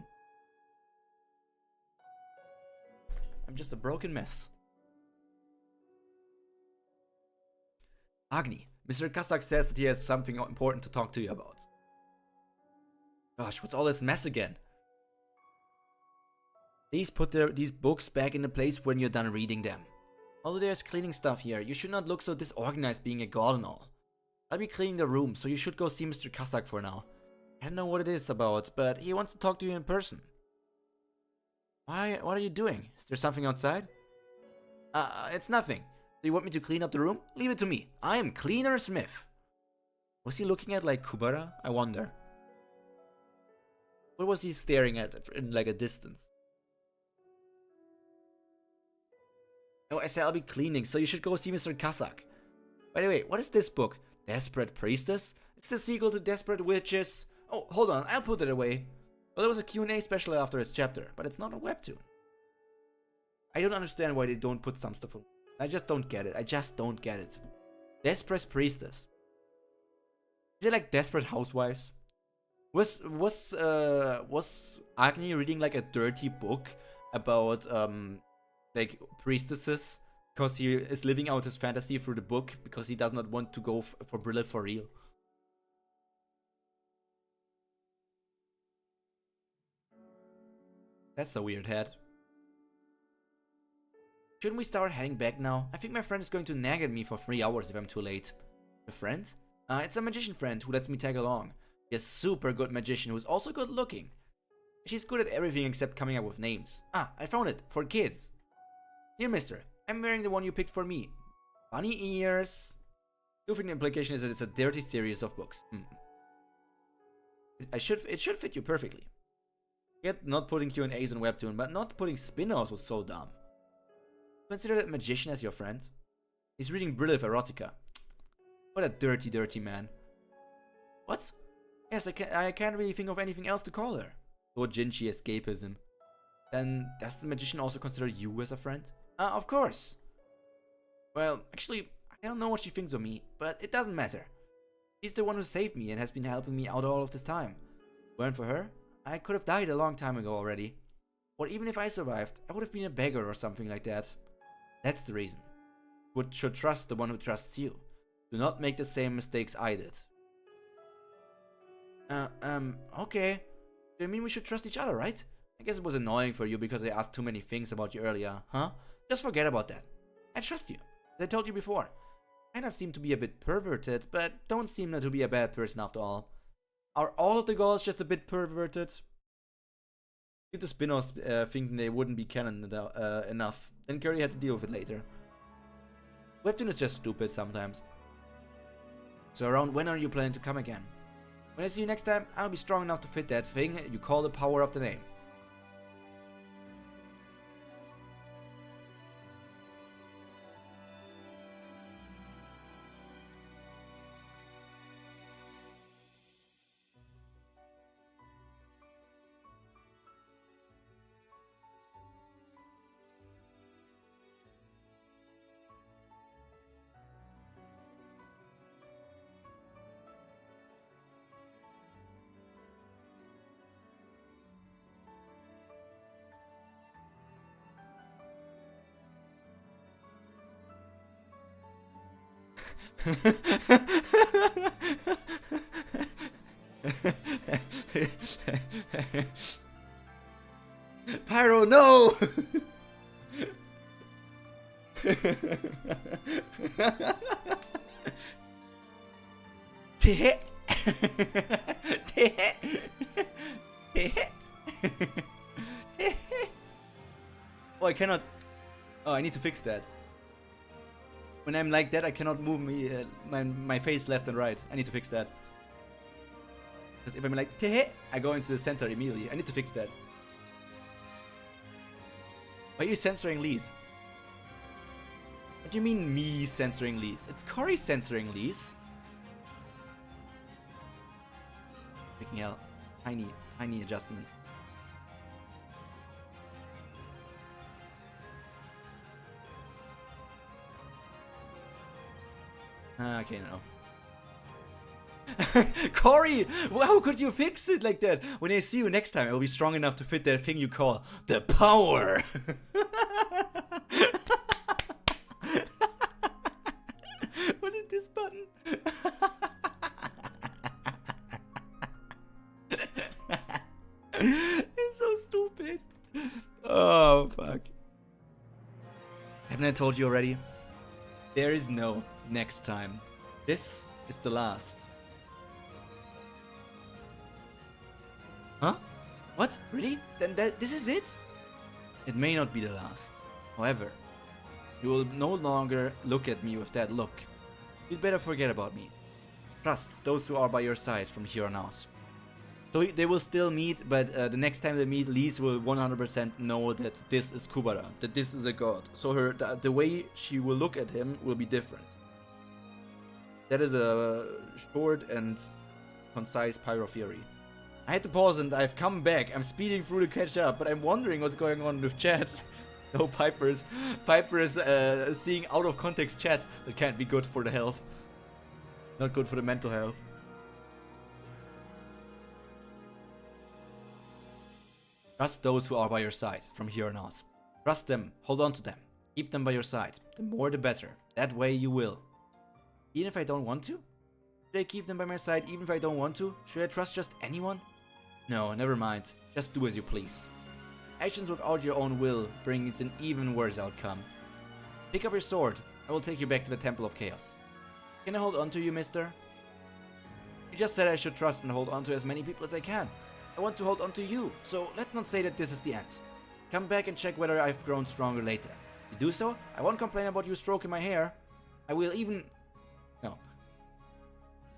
I'm just a broken mess. Agni, Mr. Kazak says that he has something important to talk to you about. Gosh, what's all this mess again? Please put these books back in the place when you're done reading them. Although there's cleaning stuff here, you should not look so disorganized being a god and all. I'll be cleaning the room, so you should go see Mr. Kazak for now. I don't know what it is about, but he wants to talk to you in person. Why? What are you doing? Is there something outside? It's nothing. Do you want me to clean up the room? Leave it to me. I am Cleaner Smith. Was he looking at like Kubera? I wonder. What was he staring at in like a distance? No, I said I'll be cleaning, so you should go see Mr. Kazak. By the way, what is this book? Desperate Priestess? It's the sequel to Desperate Witches. Oh, hold on, I'll put it away. Well, there was a Q&A special after its chapter, but it's not a webtoon. I don't understand why they don't put some stuff on. I just don't get it. I just don't get it. Desperate Priestess. Is it like Desperate Housewives? Was Agni reading like a dirty book about like priestesses because he is living out his fantasy through the book because he does not want to go for Brille for real? That's a weird head. Shouldn't we start heading back now? I think my friend is going to nag at me for 3 hours if I'm too late. A friend? It's a magician friend who lets me tag along. She's a super good magician who's also good looking. She's good at everything except coming up with names. I found it. For kids. Here, mister. I'm wearing the one you picked for me. Bunny ears. I think the implication is that it's a dirty series of books. It should fit you perfectly. Yet not putting Q&As on Webtoon, but not putting spin-offs was so dumb. Consider that magician as your friend. He's reading Brille erotica. What a dirty, dirty man. What? Yes, I can't really think of anything else to call her. So Jinchi escapism. Then does the magician also consider you as a friend? Of course. Well, actually, I don't know what she thinks of me, but it doesn't matter. She's the one who saved me and has been helping me out all of this time. Weren't for her, I could have died a long time ago already. Or even if I survived, I would have been a beggar or something like that. That's the reason. You should trust the one who trusts you. Do not make the same mistakes I did. Okay. Do you mean we should trust each other, right? I guess it was annoying for you because I asked too many things about you earlier, huh? Just forget about that. I trust you. As I told you before. I might seem to be a bit perverted, but don't seem to be a bad person after all. Are all of the girls just a bit perverted? If the spin-offs thinking they wouldn't be canon enough, then Curry had to deal with it later. Webtoon is just stupid sometimes. So around when are you planning to come again? When I see you next time, I'll be strong enough to fit that thing you call the power of the name. Pyro, no! Oh, I cannot. Oh, I need to fix that. When I'm like that, I cannot move my face left and right. I need to fix that. Because if I'm like, Tehe, I go into the center immediately. I need to fix that. Why are you censoring Lise? What do you mean me censoring Lise? It's Cory censoring Lise. Freaking hell. Tiny adjustments. Okay, no. Corey, how could you fix it like that? When I see you next time, I will be strong enough to fit that thing you call the power. Was it this button? It's so stupid. Oh, fuck. Haven't I told you already? There is no next time. This is the last. Huh? What? Really? Then this is it? It may not be the last. However, you will no longer look at me with that look. You'd better forget about me. Trust those who are by your side from here on out. So they will still meet, but the next time they meet, Lise will 100% know that this is Kubera, that this is a god. So the way she will look at him will be different. That is a short and concise Pyro theory. I had to pause and I've come back. I'm speeding through to catch up, but I'm wondering what's going on with chat. No, Piper is seeing out of context chat. That can't be good for the health. Not good for the mental health. Trust those who are by your side from here on out. Trust them, hold on to them, keep them by your side. The more the better. That way you will. Even if I don't want to? Should I keep them by my side even if I don't want to? Should I trust just anyone? No, never mind. Just do as you please. Actions without your own will brings an even worse outcome. Pick up your sword. I will take you back to the Temple of Chaos. Can I hold on to you, mister? You just said I should trust and hold on to as many people as I can. I want to hold on to you, so let's not say that this is the end. Come back and check whether I've grown stronger later. If you do so, I won't complain about you stroking my hair. I will even... No.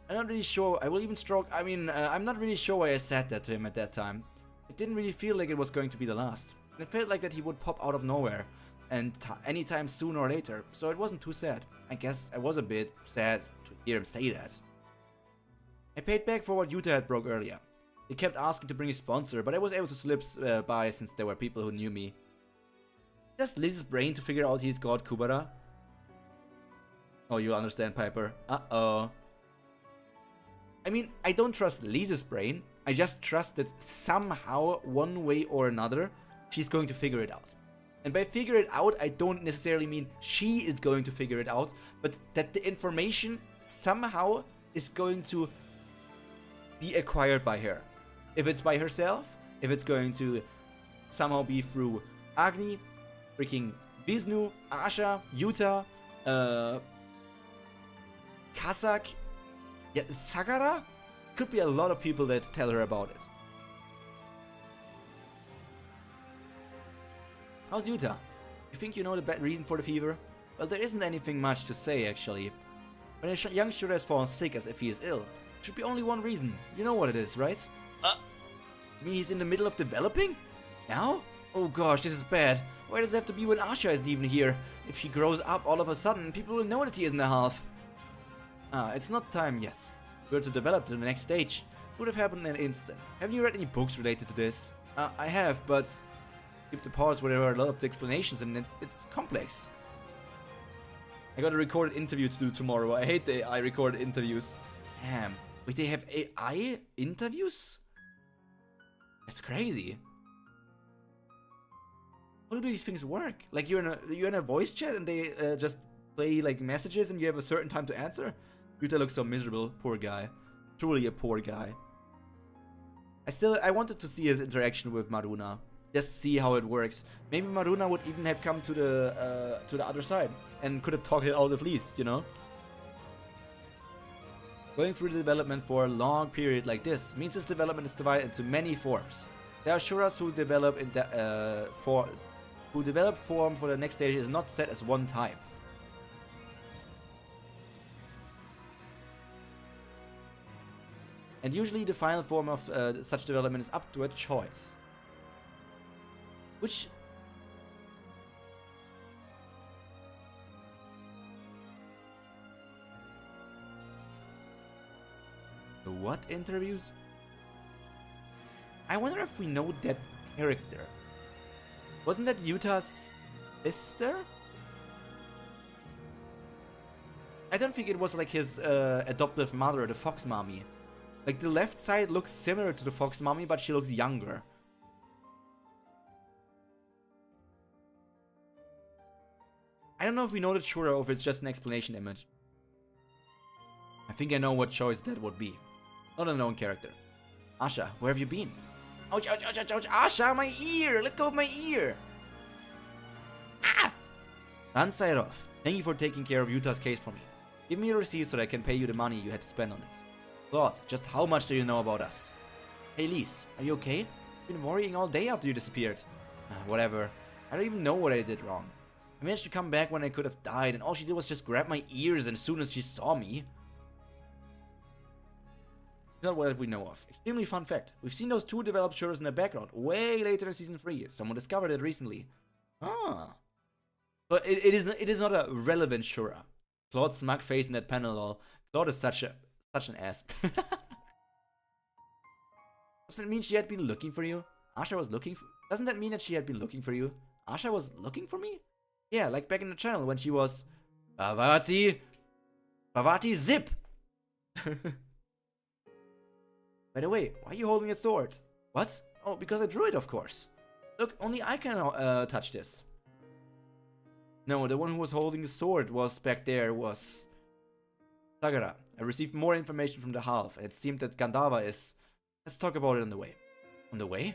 I'm not really sure. I will even stroke... I'm not really sure why I said that to him at that time. It didn't really feel like it was going to be the last. It felt like that he would pop out of nowhere, and anytime sooner or later, so it wasn't too sad. I guess I was a bit sad to hear him say that. I paid back for what Yuta had broke earlier. He kept asking to bring a sponsor, but I was able to slip by since there were people who knew me. Just Liz's brain to figure out he's God Kubera. Oh, you'll understand, Piper. Uh-oh. I mean, I don't trust Liz's brain. I just trust that somehow, one way or another, she's going to figure it out. And by figure it out, I don't necessarily mean she is going to figure it out, but that the information somehow is going to be acquired by her. If it's by herself, if it's going to somehow be through Agni, freaking Vishnu, Asha, Yuta, Kazak, yeah, Sagara? Could be a lot of people that tell her about it. How's Yuta? You think you know the reason for the fever? Well, there isn't anything much to say, actually. When a young shooter has fallen sick as if he is ill, should be only one reason. You know what it is, right? You mean he's in the middle of developing? Now? Oh gosh, this is bad. Why does it have to be when Asha isn't even here? If he grows up all of a sudden, people will know that he isn't a half. It's not time yet. We're to develop to the next stage. It would have happened in an instant. Have you read any books related to this? I have, but keep the parts where there are a lot of explanations and it's complex. I got a recorded interview to do tomorrow. I hate the AI recorded interviews. Damn. Wait, they have AI interviews? That's crazy. How do these things work? Like you're in a voice chat and they just play like messages and you have a certain time to answer? Yuta looks so miserable. Poor guy. Truly a poor guy. I wanted to see his interaction with Maruna. Just see how it works. Maybe Maruna would even have come to the other side and could have talked it out with Lise, you know? Going through the development for a long period like this means this development is divided into many forms. There are Shuras who develop form for the next stage is not set as one type. And usually the final form of such development is up to a choice. Which... The what interviews? I wonder if we know that character. Wasn't that Yuta's sister? I don't think it was like his adoptive mother, the fox mommy. Like the left side looks similar to the fox mommy, but she looks younger. I don't know if we know that sure or if it's just an explanation image. I think I know what choice that would be. Not a known character. Asha, where have you been? Ouch, ouch, ouch, ouch, ouch. Asha, my ear! Let go of my ear! Ah! Run side off. Thank you for taking care of Yuta's case for me. Give me a receipt so that I can pay you the money you had to spend on it. Claude, just how much do you know about us? Hey Lise, are you okay? I've been worrying all day after you disappeared. Whatever. I don't even know what I did wrong. I managed to come back when I could have died, and all she did was just grab my ears as soon as she saw me. Not what we know of. Extremely fun fact. We've seen those two developed shoulders in the background way later in Season 3. Someone discovered it recently. Ah. But it is not a relevant Shura. Claude's smug face in that panel all. Claude is such an ass. Doesn't it mean she had been looking for you? Asha was looking for... Doesn't that mean that she had been looking for you? Asha was looking for me? Yeah, like back in the channel when she was... Parvati Zip! By the way, why are you holding a sword? What? Oh, because I drew it, of course. Look, only I can touch this. No, the one who was holding the sword was back there was... Sagara. I received more information from the half, and it seemed that Gandhava is... Let's talk about it on the way. On the way?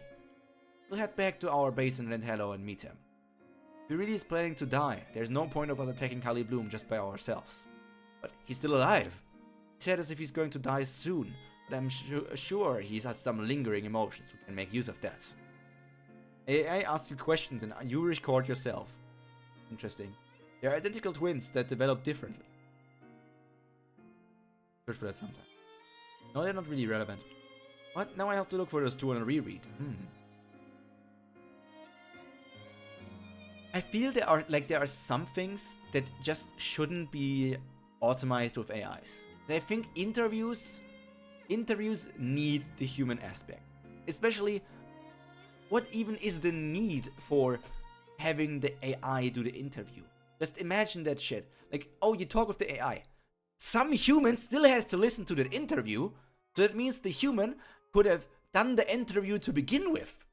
We'll head back to our base in Renthello and meet him. If he really is planning to die, there's no point of us attacking Kali Bloom just by ourselves. But he's still alive. He said as if he's going to die soon, but I'm sure he has some lingering emotions. We can make use of that. I ask you questions and you record yourself. Interesting. They're identical twins that develop differently. Search for that sometime. No, they're not really relevant. What? Now I have to look for those two on a reread. I feel there are some things that just shouldn't be automized with AIs. And I think interviews need the human aspect. Especially, what even is the need for having the AI do the interview? Just imagine that shit. Like, oh, you talk with the AI. Some human still has to listen to that interview, so that means the human could have done the interview to begin with.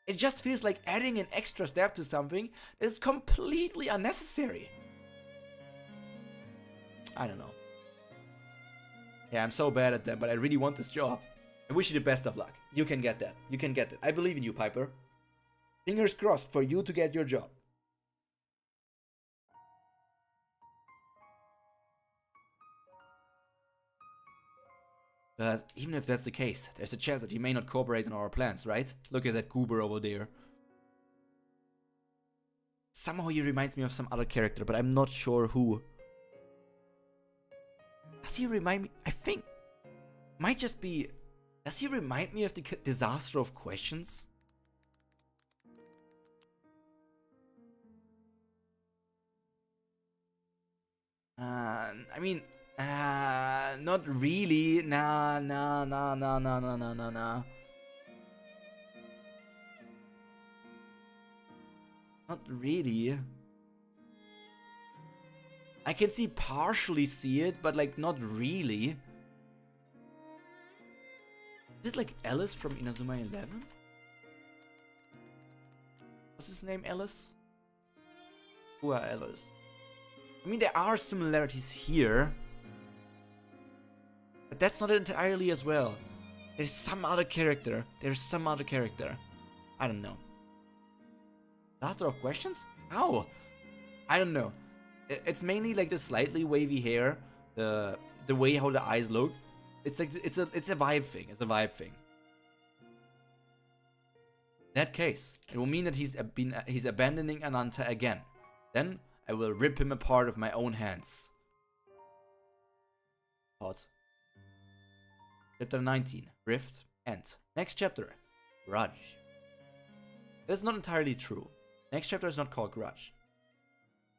It just feels like adding an extra step to something that is completely unnecessary. I don't know. Yeah, I'm so bad at them, but I really want this job. I wish you the best of luck. You can get that. You can get it. I believe in you, Piper. Fingers crossed for you to get your job. But even if that's the case, there's a chance that he may not cooperate on our plans, right? Look at that Kubera over there. Somehow he reminds me of some other character, but I'm not sure who. Does he remind me? I think... Might just be... Does he remind me of the Disaster of Questions? I mean... not really. Nah. Not really. I can partially see it, but like not really. Is it like Alice from Inazuma 11? What's his name, Alice? Who are Alice? I mean, there are similarities here. But that's not entirely as well. There's some other character. I don't know. Disaster of Questions? How? I don't know. It's mainly like the slightly wavy hair, the way how the eyes look. It's like it's a vibe thing. In that case, it will mean that he's abandoning Ananta again. Then I will rip him apart with my own hands. Hot. Chapter 19. Rift. End. Next chapter. Grudge. That's not entirely true. Next chapter is not called Grudge.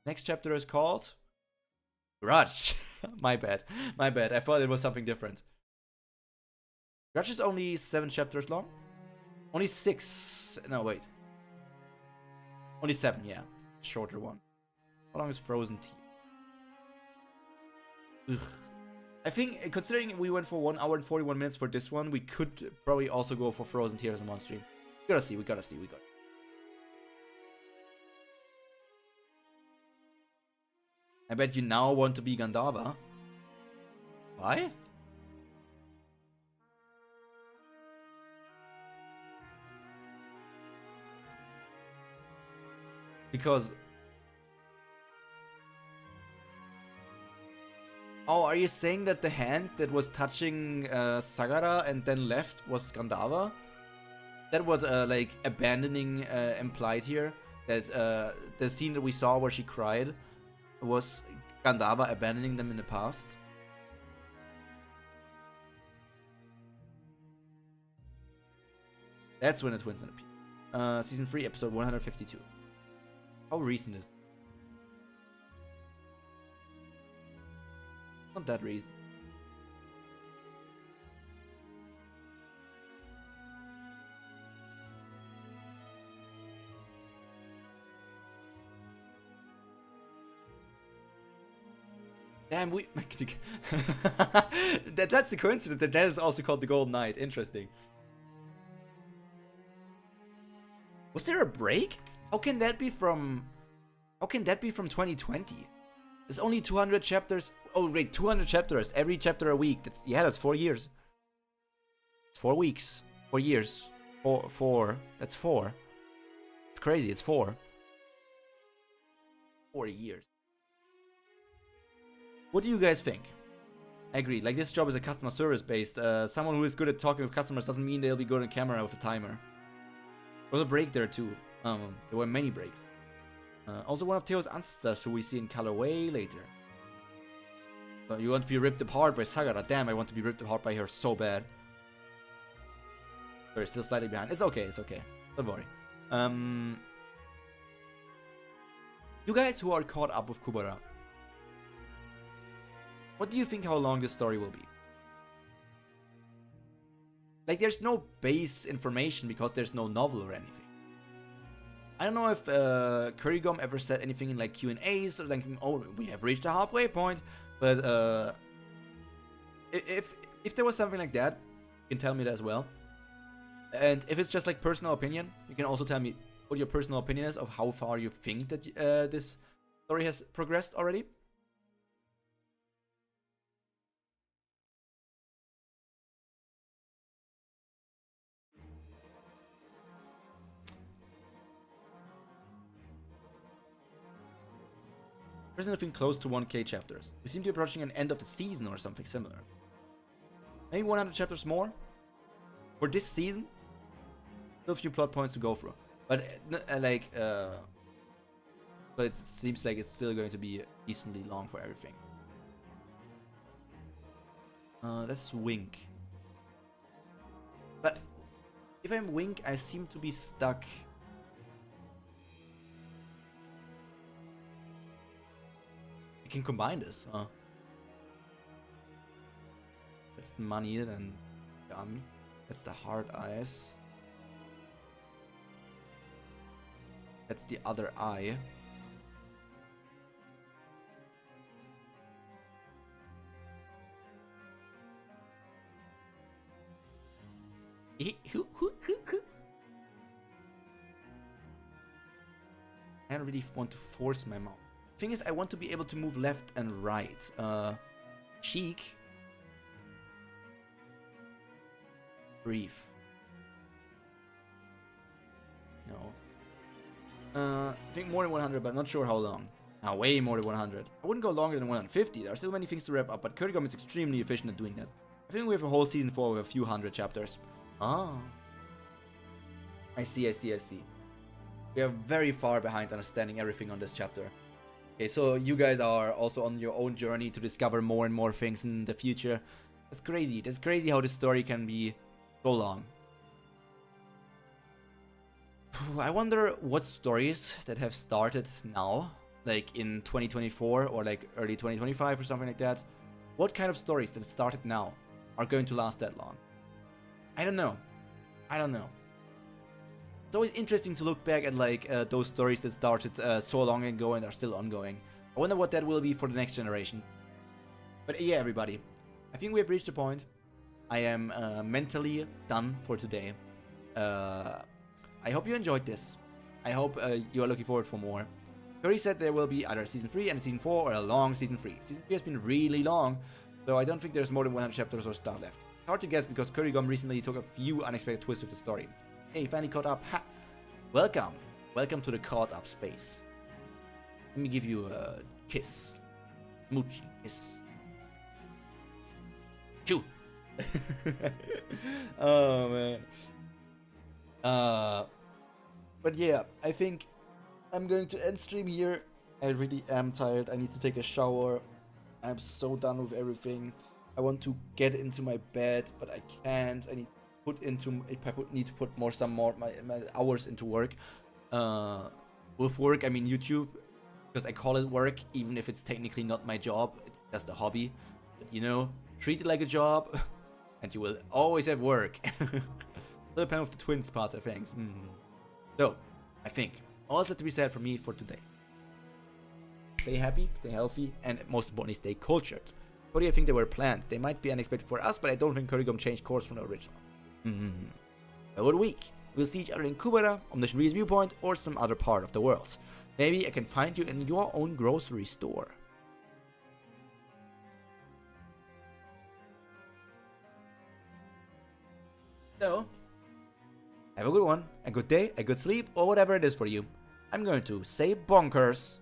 Next chapter is called... Grudge. My bad. I thought it was something different. Grudge is only 7 chapters long. Only 6. No, wait. Only 7, yeah. Shorter one. How long is Frozen Tea? Ugh. I think, considering we went for 1 hour and 41 minutes for this one, we could probably also go for Frozen Tears in one stream. We gotta see. I bet you now want to be Gandava. Why? Because... Oh, are you saying that the hand that was touching Sagara and then left was Gandava? That was like abandoning implied here. That the scene that we saw where she cried was Gandava abandoning them in the past. That's when the twins appear. Season 3, episode 152. How recent is it? Not that recent. Damn, we... that's the coincidence that is also called the Golden Knight. Interesting. Was there a break? How can that be from 2020? There's only 200 chapters. Oh wait, 200 chapters. Every chapter a week. That's 4 years. It's 4 weeks. 4 years. Four. That's 4. It's crazy. It's 4. 4 years. What do you guys think? I agree. Like, this job is a customer service based. Someone who is good at talking with customers doesn't mean they'll be good on camera with a timer. There was a break there too. There were many breaks. Also, one of Theo's ancestors who we see in Colorway later. So you want to be ripped apart by Sagara? Damn, I want to be ripped apart by her so bad. We're still slightly behind. It's okay. It's okay. Don't worry. You guys who are caught up with Kubera, what do you think how long this story will be? Like, there's no base information because there's no novel or anything. I don't know if Kurigom ever said anything in like Q&As or like, oh, we have reached a halfway point. But if there was something like that, you can tell me that as well. And if it's just like personal opinion, you can also tell me what your personal opinion is of how far you think that this story has progressed already. Personally, I think close to 1k chapters. We seem to be approaching an end of the season or something similar. Maybe 100 chapters more for this season. Still a few plot points to go through, but but it seems like it's still going to be decently long for everything. Let's Wink. But if I'm Wink, I seem to be stuck. Can combine this, huh? That's the money and gun. That's the hard eyes. That's the other eye. I don't really want to force my mouth. Thing is, I want to be able to move left and right. Cheek. Brief. No. I think more than 100, but not sure how long. Now, way more than 100. I wouldn't go longer than 150. There are still many things to wrap up, but Kurigom is extremely efficient at doing that. I think we have a whole season 4 with a few hundred chapters. Ah. I see. We are very far behind understanding everything on this chapter. Okay, so you guys are also on your own journey to discover more and more things in the future. That's crazy. That's crazy how this story can be so long. I wonder what stories that have started now, like in 2024 or like early 2025 or something like that. What kind of stories that started now are going to last that long? I don't know. It's always interesting to look back at like those stories that started so long ago and are still ongoing. I wonder what that will be for the next generation. But yeah, everybody, I think we have reached a point. I am mentally done for today. I hope you enjoyed this. I hope you are looking forward for more. Curry said there will be either season 3 and season 4 or a long season 3. Season 3 has been really long, so I don't think there's more than 100 chapters or stuff left. Hard to guess because Kurigom recently took a few unexpected twists with the story. Hey, finally caught up. Ha! Welcome. Welcome to the caught up space. Let me give you a kiss. Moochie kiss. Choo! Oh man. But yeah, I think I'm going to end stream here. I really am tired. I need to take a shower. I'm so done with everything. I want to get into my bed, but I can't. I need to put my hours into work. With work, I mean YouTube, because I call it work, even if it's technically not my job. It's just a hobby. But you know, treat it like a job, and you will always have work. Little pen of the twins part of things. So, I think all that's left to be said for me for today. Stay happy, stay healthy, and most importantly, stay cultured. What do you think they were planned? They might be unexpected for us, but I don't think Kurigom changed course from the original. Have a good week. We'll see each other in Kubera, Omniscient viewpoint, or some other part of the world. Maybe I can find you in your own grocery store. So, have a good one, a good day, a good sleep, or whatever it is for you. I'm going to say bonkers.